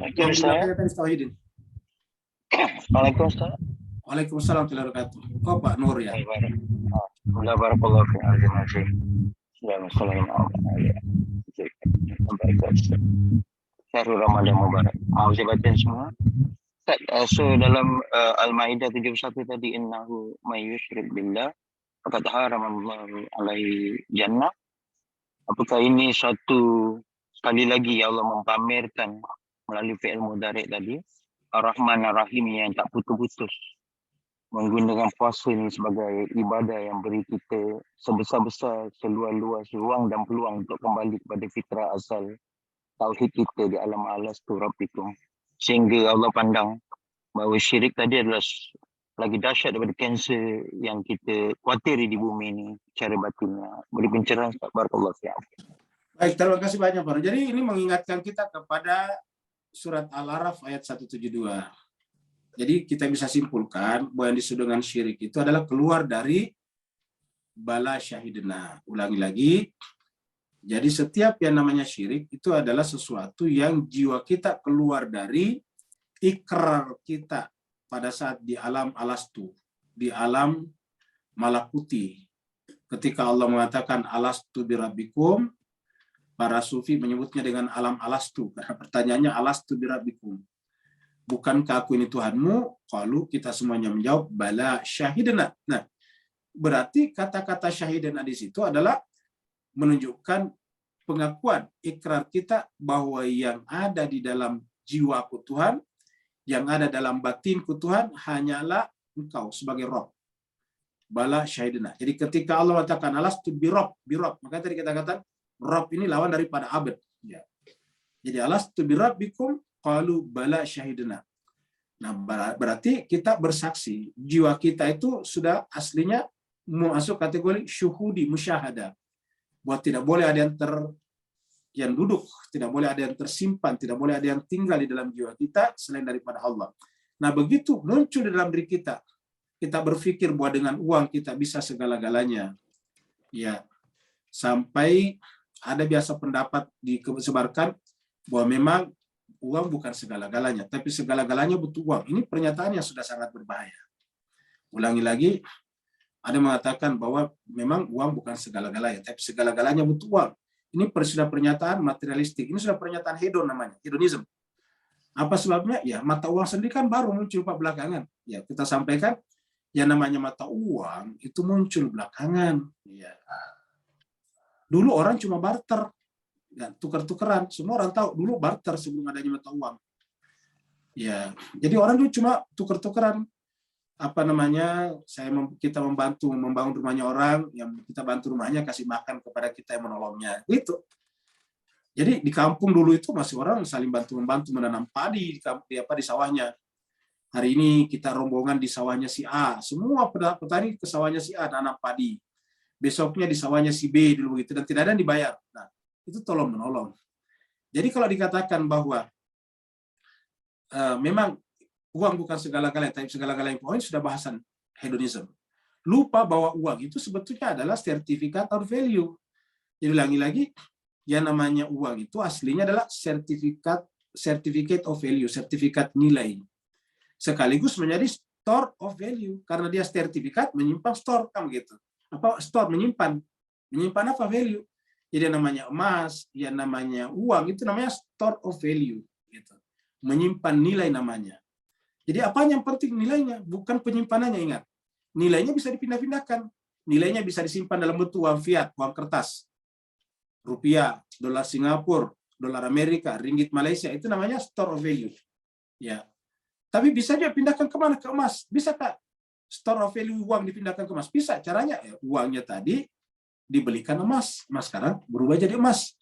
Waalaikumsalam. Waalaikumsalam warahmatullahi wabarakatuh. Oh Pak Nur ya. Syahrul Ramadan Mubarak. Mau saya baca semua? So dalam Al-Maidah 71 tadi, innahu may yusyrik billah faqad haramallahu alaihi jannah. Apakah ini satu sekali lagi Allah mempamerkan melalui fi'il mudhari tadi Ar-Rahman Ar-Rahim yang tak putus-putus, menggunakan puasa ini sebagai ibadah yang beri kita sebesar-besar, seluas-luas ruang dan peluang untuk kembali kepada fitrah asal tauhid kita di alam alastu rabbikum. Sehingga Allah pandang bahawa syirik tadi adalah lagi dahsyat daripada kanser yang kita khuatiri di bumi ini cara batinnya. Beri pencerahan Ustaz. Barakallahu fiik. Baik, terima kasih banyak Pak. Jadi ini mengingatkan kita kepada surat Al-A'raf ayat 172. Jadi kita bisa simpulkan bahwa yang disebut dengan syirik itu adalah keluar dari bala syahidna. Ulangi lagi. Jadi setiap yang namanya syirik itu adalah sesuatu yang jiwa kita keluar dari ikrar kita pada saat di alam alastu, di alam malakuti. Ketika Allah mengatakan alastu birabbikum, para sufi menyebutnya dengan alam alastu. Karena pertanyaannya alastu birabbikum. Bukankah aku ini Tuhanmu? Kalau kita semuanya menjawab bala syahidna. Nah, berarti kata-kata syahidna di situ adalah menunjukkan pengakuan ikrar kita bahwa yang ada di dalam jiwaku Tuhan, yang ada dalam batinku Tuhan hanyalah Engkau sebagai Rob. Bala syahidna. Jadi ketika Allah mengatakan alastu birob, maka tadi kita katakan Rob ini lawan daripada abad. Ya. Jadi alastu birabbikum qalu bala syahidna. Nah, berarti kita bersaksi, jiwa kita itu sudah aslinya masuk kategori syuhudi, musyahada. Buat tidak boleh ada yang duduk, tidak boleh ada yang tersimpan, tidak boleh ada yang tinggal di dalam jiwa kita selain daripada Allah. Nah, begitu muncul di dalam diri kita, kita berpikir bahwa dengan uang kita bisa segala-galanya. Ya, sampai ada biasa pendapat disebarkan bahwa memang uang bukan segala-galanya, tapi segala-galanya butuh uang. Ini pernyataan yang sudah sangat berbahaya. Ulangi lagi, ada mengatakan bahwa memang uang bukan segala-galanya, tapi segala-galanya butuh uang. Ini sudah pernyataan materialistik. Ini sudah pernyataan hedon namanya, hedonism. Apa sebabnya? Ya, mata uang sendiri kan baru muncul Pak belakangan. Ya, kita sampaikan yang namanya mata uang itu muncul belakangan. Ya. Dulu orang cuma barter, ya, tukar-tukeran. Semua orang tahu dulu barter sebelum adanya mata uang. Ya, jadi orang dulu cuma tukar-tukeran. Apa namanya, kita membangun rumahnya orang, yang kita bantu rumahnya, kasih makan kepada kita yang menolongnya, gitu. Jadi di kampung dulu itu masih orang saling bantu-membantu menanam padi di sawahnya. Hari ini kita rombongan di sawahnya si A, semua petani ke sawahnya si A nanam padi. Besoknya di sawahnya si B dulu gitu, dan tidak ada yang dibayar. Nah, itu tolong menolong. Jadi kalau dikatakan bahwa memang uang bukan segala-galanya, tapi segala-galanya poin sudah bahasan hedonism. Lupa bahwa uang itu sebetulnya adalah sertifikat or value. Jadi ulangi lagi, yang namanya uang itu aslinya adalah certificate of value, sertifikat nilai. Sekaligus menjadi store of value, karena dia sertifikat menyimpan store, kan gitu. Apa store menyimpan apa value. Jadi yang namanya emas, yang namanya uang itu namanya store of value, gitu. Menyimpan nilai namanya. Jadi apa yang penting nilainya, bukan penyimpanannya, ingat. Nilainya bisa dipindah-pindahkan. Nilainya bisa disimpan dalam bentuk uang fiat, uang kertas. Rupiah, dolar Singapura, dolar Amerika, ringgit Malaysia, itu namanya store of value. Ya. Tapi bisa juga pindahkan kemana? Ke emas. Bisa tak store of value uang dipindahkan ke emas? Bisa. Caranya ya, uangnya tadi dibelikan emas. Emas sekarang berubah jadi emas.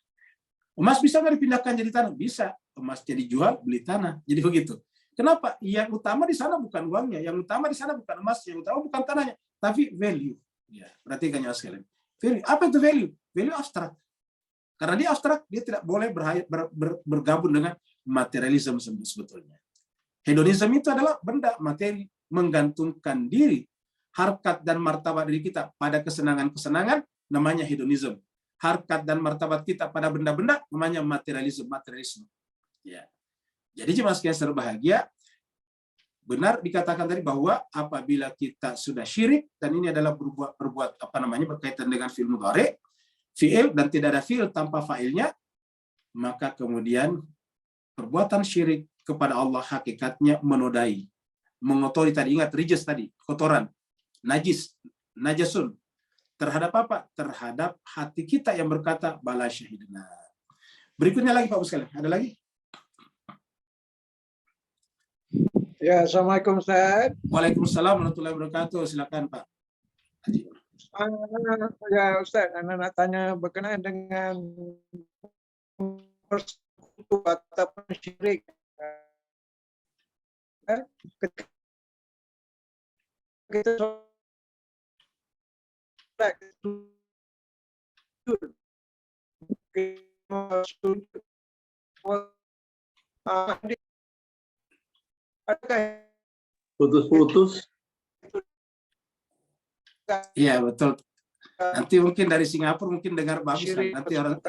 Emas bisa nggak dipindahkan jadi tanah? Bisa. Emas jadi jual, beli tanah. Jadi begitu. Kenapa? Yang utama di sana bukan uangnya, yang utama di sana bukan emas, yang utama bukan tanahnya, tapi value. Ya, perhatikan ya sekalian. Value. Apa itu value? Value abstrak. Karena dia abstrak, dia tidak boleh bergabung dengan materialisme sebetulnya. Hedonisme itu adalah benda materi, menggantungkan diri, harkat dan martabat diri kita pada kesenangan-kesenangan, namanya hedonisme. Harkat dan martabat kita pada benda-benda, namanya materialisme. Ya. Jadi jemaah sekalian berbahagia, benar dikatakan tadi bahwa apabila kita sudah syirik, dan ini adalah berbuat berkaitan dengan fi'il mudhari, fi'il dan tidak ada fi'il tanpa fa'ilnya, maka kemudian perbuatan syirik kepada Allah hakikatnya menodai, mengotori tadi, ingat rijis tadi, kotoran, najis, najasun, terhadap apa? Terhadap hati kita yang berkata bala syahidna. Berikutnya lagi Pak Bu sekalian, ada lagi? Ya, Assalamualaikum Ustaz. Waalaikumsalam warahmatullahi wabarakatuh. Silakan Pak Haji. Ya Ustaz, Anda nak tanya berkenaan dengan persekutu ataupun syirik. kita sholat, sujud. Adakah Putus-putus. Iya, betul. Nanti mungkin dari Singapura mungkin dengar bagus. syirik Nanti orang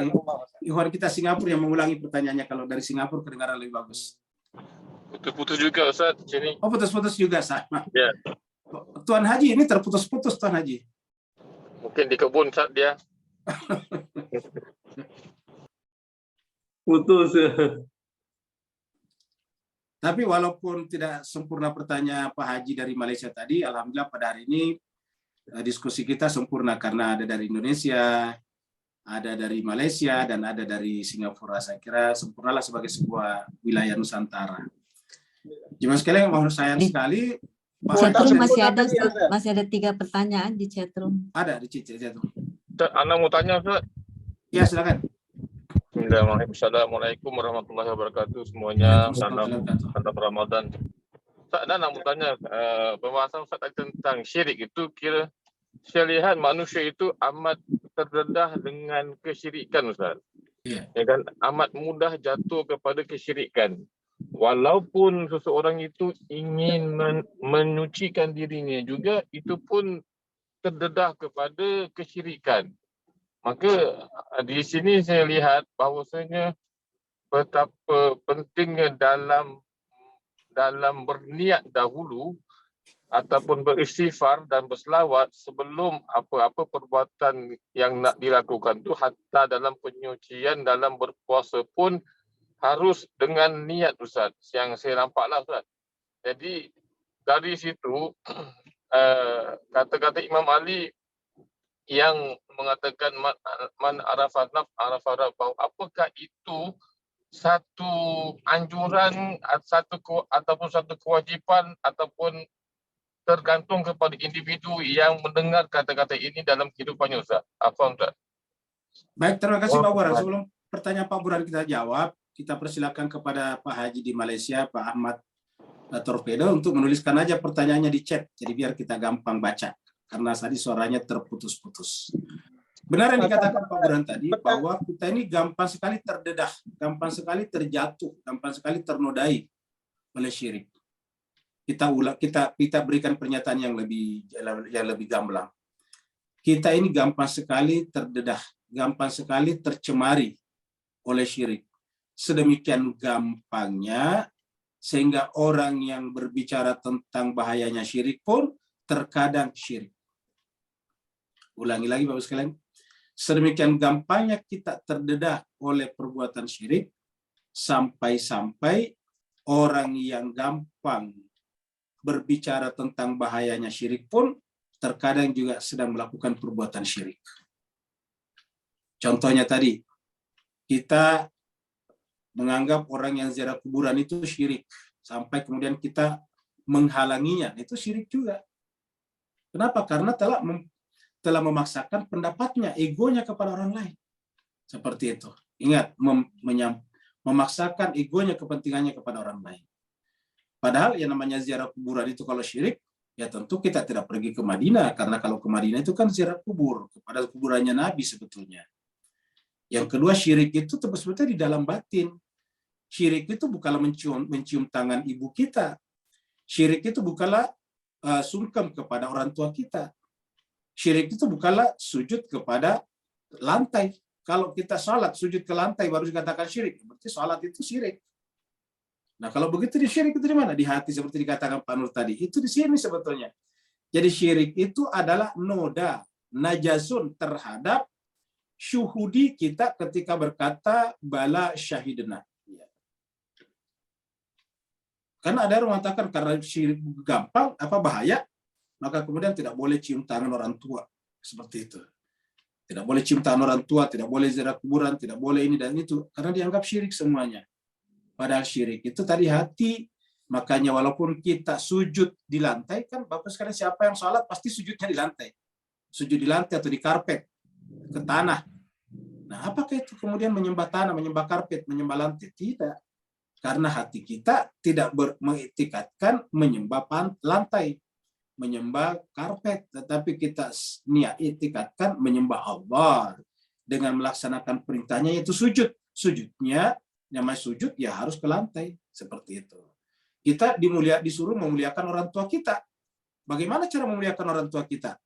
Ikhwan kita Singapura yang mengulangi pertanyaannya, kalau dari Singapura kedengaran lebih bagus. Putus-putus juga Ustaz sini. Oh, putus-putus juga sama. Ya. Tuan Haji ini terputus-putus, Tuan Haji. Mungkin di kebun Ustaz dia. Putus. Tapi walaupun tidak sempurna pertanyaan Pak Haji dari Malaysia tadi, alhamdulillah pada hari ini diskusi kita sempurna karena ada dari Indonesia, ada dari Malaysia, dan ada dari Singapura. Saya kira sempurnalah sebagai sebuah wilayah Nusantara. Jemaah sekalian, mohon sayang sekali. Pak Chatroom Haji, masih ada 3 pertanyaan di chatroom. ada di chatroom. Ustaz, Ana mau tanya Ustaz. Ya, silakan. Assalamualaikum warahmatullahi wabarakatuh semuanya. Salam Ramadan. Ustaz, Ana mau tanya pembahasan Ustaz tentang syirik itu, kira saya lihat manusia itu amat terdedah dengan kesyirikan Ustaz. Iya. Ya kan, amat mudah jatuh kepada kesyirikan. Walaupun seseorang itu ingin menyucikan dirinya juga, itu pun terdedah kepada kesyirikan. Maka di sini saya lihat bahawasanya betapa pentingnya dalam berniat dahulu ataupun beristighfar dan berselawat sebelum apa-apa perbuatan yang nak dilakukan tu, hatta dalam penyucian, dalam berpuasa pun harus dengan niat Ustaz, yang saya nampaklah Ustaz. Jadi dari situ kata-kata Imam Ali yang mengatakan man arafat naf arafat rabbah, apakah itu satu anjuran, ataupun satu kewajipan, ataupun tergantung kepada individu yang mendengar kata-kata ini dalam kehidupannya Ustaz? Apa Ustaz? Baik, terima kasih Pak Burhan. Sebelum pertanyaan Pak Burhan kita jawab, kita persilakan kepada Pak Haji di Malaysia, Pak Ahmad Torpedo, untuk menuliskan aja pertanyaannya di chat, jadi biar kita gampang baca, karena tadi suaranya terputus-putus. Benar yang dikatakan Pak Burhan tadi, bahwa kita ini gampang sekali terdedah, gampang sekali terjatuh, gampang sekali ternodai oleh syirik. Kita berikan pernyataan yang lebih gamblang. Kita ini gampang sekali terdedah, gampang sekali tercemari oleh syirik. Sedemikian gampangnya sehingga orang yang berbicara tentang bahayanya syirik pun terkadang syirik. Ulangi lagi Bapak sekalian. Sedemikian gampangnya kita terdedah oleh perbuatan syirik, sampai-sampai orang yang gampang berbicara tentang bahayanya syirik pun terkadang juga sedang melakukan perbuatan syirik. Contohnya tadi, kita menganggap orang yang ziarah kuburan itu syirik, sampai kemudian kita menghalanginya, itu syirik juga. Kenapa? Karena telah memaksakan pendapatnya, egonya kepada orang lain. Seperti itu. Ingat, memaksakan egonya, kepentingannya kepada orang lain. Padahal yang namanya ziarah kuburan itu kalau syirik, ya tentu kita tidak pergi ke Madinah, karena kalau ke Madinah itu kan ziarah kubur, kepada kuburannya Nabi sebetulnya. Yang kedua, syirik itu sebetulnya di dalam batin. Syirik itu bukanlah mencium tangan ibu kita. Syirik itu bukanlah sungkem kepada orang tua kita. Syirik itu bukanlah sujud kepada lantai. Kalau kita sholat sujud ke lantai baru dikatakan syirik, berarti sholat itu syirik. Nah kalau begitu di syirik itu di mana? Di hati, seperti dikatakan Pak Nur tadi. Itu di sini sebetulnya. Jadi syirik itu adalah noda, najasun terhadap syuhudi kita ketika berkata bala syahidna. Karena ada yang mengatakan karena syirik gampang, bahaya, maka kemudian tidak boleh cium tangan orang tua. Seperti itu. Tidak boleh cium tangan orang tua, tidak boleh ziarah kuburan, tidak boleh ini dan itu. Karena dianggap syirik semuanya. Padahal syirik itu tadi hati. Makanya walaupun kita sujud di lantai, kan Bapak sekalian siapa yang sholat pasti sujudnya di lantai. Sujud di lantai atau di karpet, ke tanah. Nah apakah itu kemudian menyembah tanah, menyembah karpet, menyembah lantai? Tidak. Karena hati kita tidak mengiktikatkan menyembah lantai. menyembah karpet, tetapi kita niat itikadkan menyembah Allah dengan melaksanakan perintahnya, yaitu sujud. Sujudnya, namanya sujud ya harus ke lantai, seperti itu. Kita disuruh memuliakan orang tua kita. Bagaimana cara memuliakan orang tua kita?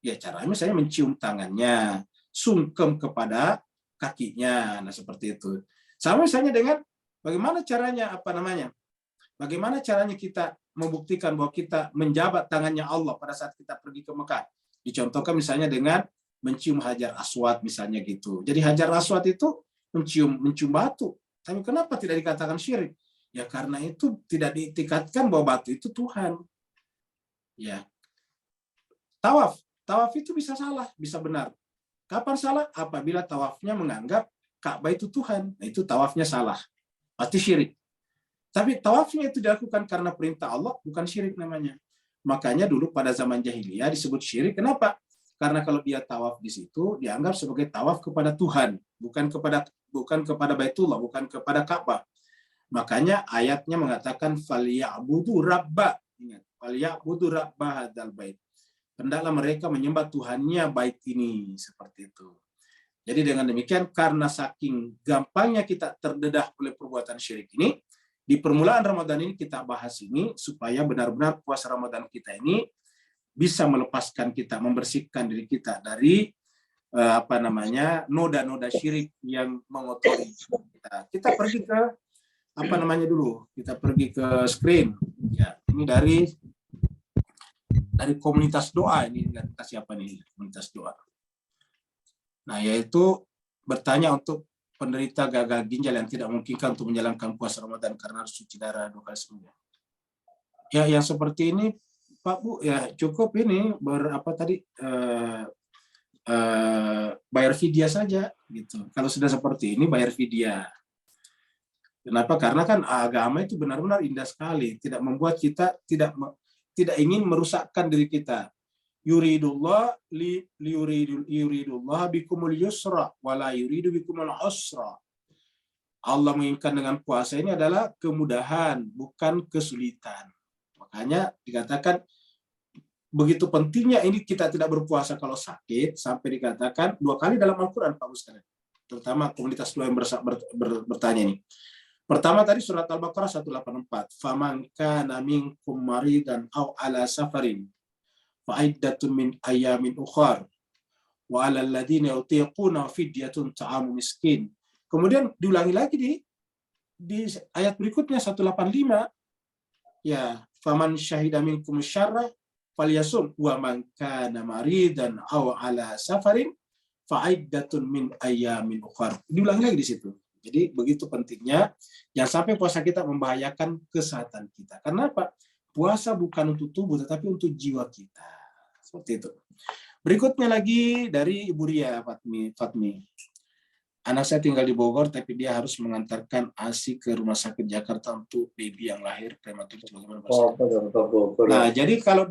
Ya caranya misalnya mencium tangannya, sungkem kepada kakinya, nah seperti itu. Sama misalnya dengan bagaimana caranya bagaimana caranya kita membuktikan bahwa kita menjabat tangannya Allah pada saat kita pergi ke Mekah. Dicontohkan misalnya dengan mencium Hajar Aswad misalnya gitu. Jadi Hajar Aswad itu mencium batu. Tapi kenapa tidak dikatakan syirik? Ya karena itu tidak diitikadkan bahwa batu itu Tuhan. Ya. Tawaf itu bisa salah, bisa benar. Kapan salah? Apabila tawafnya menganggap Ka'bah itu Tuhan. Nah, itu tawafnya salah. Pasti syirik. Tapi tawafnya itu dilakukan karena perintah Allah, bukan syirik namanya. Makanya dulu pada zaman jahiliyah disebut syirik. Kenapa? Karena kalau dia tawaf di situ dianggap sebagai tawaf kepada Tuhan, bukan kepada Baitullah, bukan kepada Ka'bah. Makanya ayatnya mengatakan falyabudu rabba. Ingat, falyabudu rabba hadzal bait. Hendaklah mereka menyembah Tuhannya bait ini, seperti itu. Jadi dengan demikian, karena saking gampangnya kita terdedah oleh perbuatan syirik ini, di permulaan Ramadan ini kita bahas ini supaya benar-benar puasa Ramadan kita ini bisa melepaskan kita, membersihkan diri kita dari noda-noda syirik yang mengotori kita. Kita pergi ke kita pergi ke screen. Ya, ini dari komunitas doa ini, siapa nih komunitas doa. Nah, yaitu bertanya untuk penderita gagal ginjal yang tidak memungkinkan untuk menjalankan puasa Ramadan karena harus cuci darah 2 kali seminggu. Ya, yang seperti ini, Pak Bu, ya cukup ini bayar fidyah saja, gitu. Kalau sudah seperti ini bayar fidyah. Kenapa? Karena kan agama itu benar-benar indah sekali, tidak membuat kita tidak ingin merusakkan diri kita. Yuridullah bikumul yusra wala yuridu bikumul usra. Allah menginginkan dengan puasa ini adalah kemudahan, bukan kesulitan. Makanya dikatakan begitu pentingnya ini kita tidak berpuasa kalau sakit, sampai dikatakan 2 kali dalam Al-Quran, Pak Ustaz. Terutama komunitas doa yang bertanya ini. Pertama tadi surat Al-Baqarah 184. Faman kana minkum maridan aw ala safarin fa'iddatun min ayamin ukhar wa 'alal ladzina yutiquna fidyatun ta'amu miskin. Kemudian diulangi lagi di ayat berikutnya 185. Ya, faman syahida minkum syarra falyasum wa man kana maridan aw 'ala safarin fa'iddatun min ayamin ukhar. Diulangi lagi di situ. Jadi begitu pentingnya jangan sampai puasa kita membahayakan kesehatan kita. Karena apa? Puasa bukan untuk tubuh, tetapi untuk jiwa kita. Seperti itu. Berikutnya lagi dari Ibu Ria Fatmi. Anak saya tinggal di Bogor, tapi dia harus mengantarkan ASI ke rumah sakit Jakarta untuk baby yang lahir prematur. Nah, jadi kalau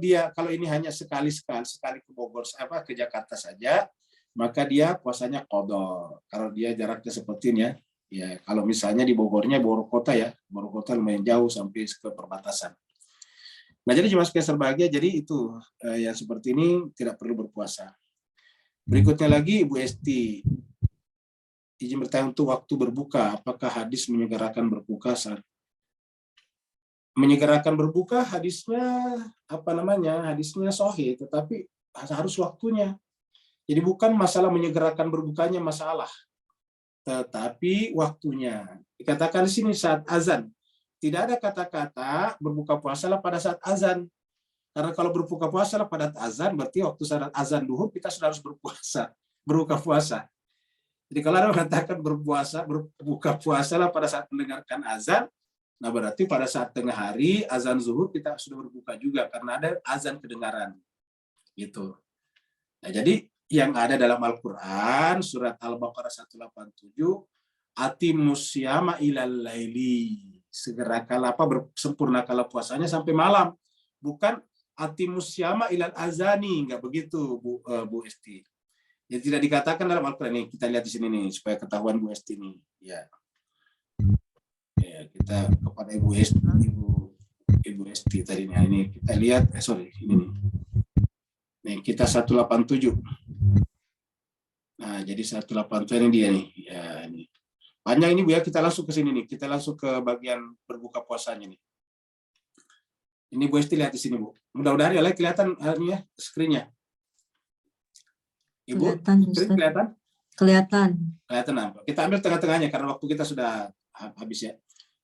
ini hanya sekali ke Bogor, ke Jakarta saja, maka dia puasanya qadha. Kalau dia jaraknya seperti ini ya, kalau misalnya di Bogornya Bogor Kota lumayan jauh sampai ke perbatasan. Nah, jadi cuma sekian berbahagia, jadi itu yang seperti ini tidak perlu berpuasa. Berikutnya lagi Ibu Esti, izin bertanya untuk waktu berbuka, apakah hadis menyegerakan berbuka saat menyegerakan berbuka? Hadisnya hadisnya sahih, tetapi harus waktunya. Jadi bukan masalah menyegerakan berbukanya masalah, tetapi waktunya. Dikatakan di sini saat azan. Tidak ada kata-kata berbuka puasalah pada saat azan. Karena kalau berbuka puasalah pada azan, berarti waktu saat azan duhur kita sudah harus berbuka puasa. Jadi kalau ada mengatakan berbuka puasalah pada saat mendengarkan azan, nah berarti pada saat tengah hari azan zuhur kita sudah berbuka juga karena ada azan kedengaran. Gitu. Nah, jadi yang ada dalam Al-Quran, surat Al-Baqarah 187, atimus syama ilal laili. Segerakanlah sempurnakanlah puasanya sampai malam. Bukan atimus syama ilal azani, enggak begitu Bu Esti. Jadi tidak dikatakan dalam Al-Quran ini. Kita lihat di sini nih supaya ketahuan Bu Esti nih. Ya, kita kepada Ibu Esti, Ibu Ibu Esti tadinya. Ini kita lihat, ini nih. Nih, kita 187. Nah, jadi 187 ini dia nih. Ya, ini. Panjang ini Bu ya, kita langsung ke sini nih. Kita langsung ke bagian berbuka puasanya nih. Ini Bu Esti lihat di sini, Bu. Mudah-mudahan ya kelihatan ya screen-nya. Ibu, Kelihatan, screen Ustaz. kelihatan? Kelihatan. Kelihatan apa? Kita ambil tengah-tengahnya karena waktu kita sudah habis ya.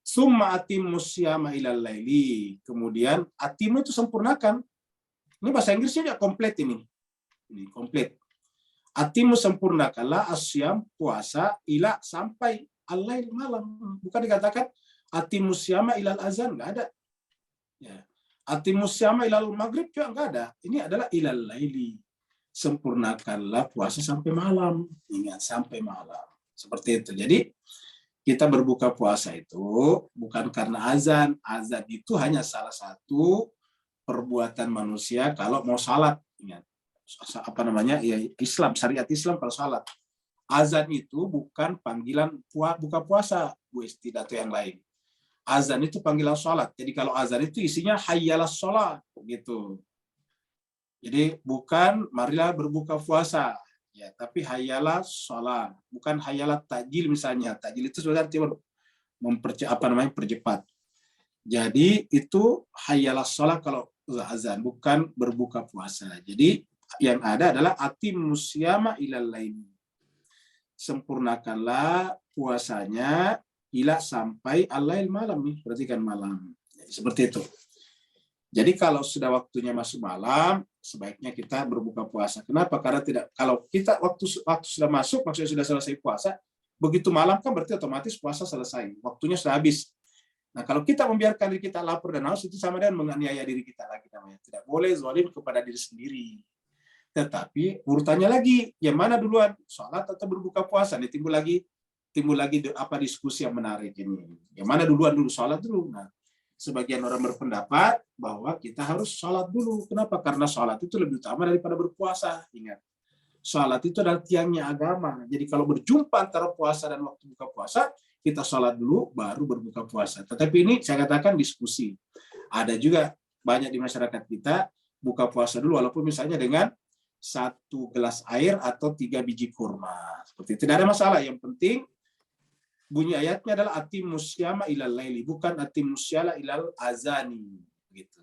Summa atimus syiyama ilal laili. Kemudian atimu itu sempurnakan. Ini bahasa Inggrisnya juga komplit ini. Ini komplit. Atimu sempurnakanlah asyam puasa ila sampai al-lail malam. Bukan dikatakan atimus syiyama ilal azan, enggak ada. Ya. Atimus syiyama ilal maghrib juga enggak ada. Ini adalah ilal laili. Sempurnakanlah puasa sampai malam. Ingat, sampai malam. Seperti itu. Jadi kita berbuka puasa itu bukan karena azan. Azan itu hanya salah satu perbuatan manusia kalau mau salat. Ingat, apa namanya? Ya, Islam, syariat Islam kalau salat. Azan itu bukan panggilan buka puasa, Bu Esti atau yang lain. Azan itu panggilan salat. Jadi kalau azan itu isinya hayyalas shalah gitu. Jadi bukan marilah berbuka puasa. Ya, tapi hayalah sholat, bukan hayalah takjil misalnya. Takjil itu sebenarnya percepat. Jadi itu hayalah sholat kalau azan, bukan berbuka puasa. Jadi yang ada adalah atimus syiyama ilal lail. Sempurnakanlah puasanya ila sampai al-lail malam nih, berarti kan malam. Jadi, seperti itu. Jadi kalau sudah waktunya masuk malam, sebaiknya kita berbuka puasa. Kenapa? Karena kalau kita waktu sudah masuk, maksudnya sudah selesai puasa, begitu malam kan berarti otomatis puasa selesai, waktunya sudah habis. Nah, kalau kita membiarkan diri kita lapar dan haus, itu sama dengan menganiaya diri kita lagi namanya. Tidak boleh zalim kepada diri sendiri. Tetapi urutannya lagi, yang mana duluan, sholat atau berbuka puasa? Nih timbul lagi diskusi yang menarik ini. Yang mana duluan sholat dulu? Nah, sebagian orang berpendapat bahwa kita harus sholat dulu. Kenapa? Karena sholat itu lebih utama daripada berpuasa. Ingat, sholat itu adalah tiangnya agama. Jadi kalau berjumpa antara puasa dan waktu buka puasa, kita sholat dulu, baru berbuka puasa. Tetapi ini saya katakan diskusi. Ada juga banyak di masyarakat kita buka puasa dulu, walaupun misalnya dengan 1 gelas air atau 3 biji kurma. Seperti itu. Tidak ada masalah. Yang penting bunyi ayatnya adalah atimus syiyama ilal laili, bukan atimus syiyama ilal azani. Gitu.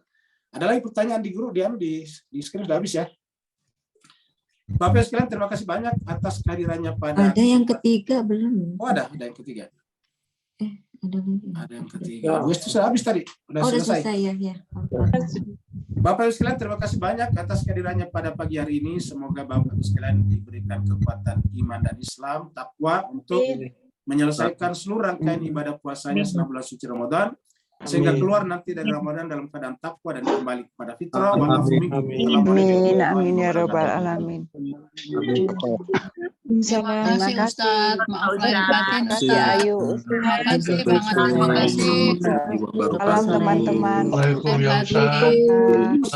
Ada lagi pertanyaan di guru, di screen sudah habis ya. Bapak sekalian, terima kasih banyak atas kehadirannya pada. Ada yang ketiga belum? Oh, ada yang ketiga. Ada lagi. Ada yang ketiga. Itu sudah habis tadi. Udah selesai ya. Bapak sekalian, terima kasih banyak atas kehadirannya pada pagi hari ini. Semoga Bapak sekalian diberikan kekuatan iman dan Islam, takwa untuk menyelesaikan seluruh rangkaian ibadah puasanya selama bulan suci Ramadan, sehingga keluar nanti dari Ramadan dalam keadaan takwa dan kembali kepada fitrah. Amin, amin ya rabbal alamin. Terima kasih Ustaz, maaf lahir batin Ustaz. Ayu. Terima kasih banget, terima kasih. Salam teman-teman. Terima kasih.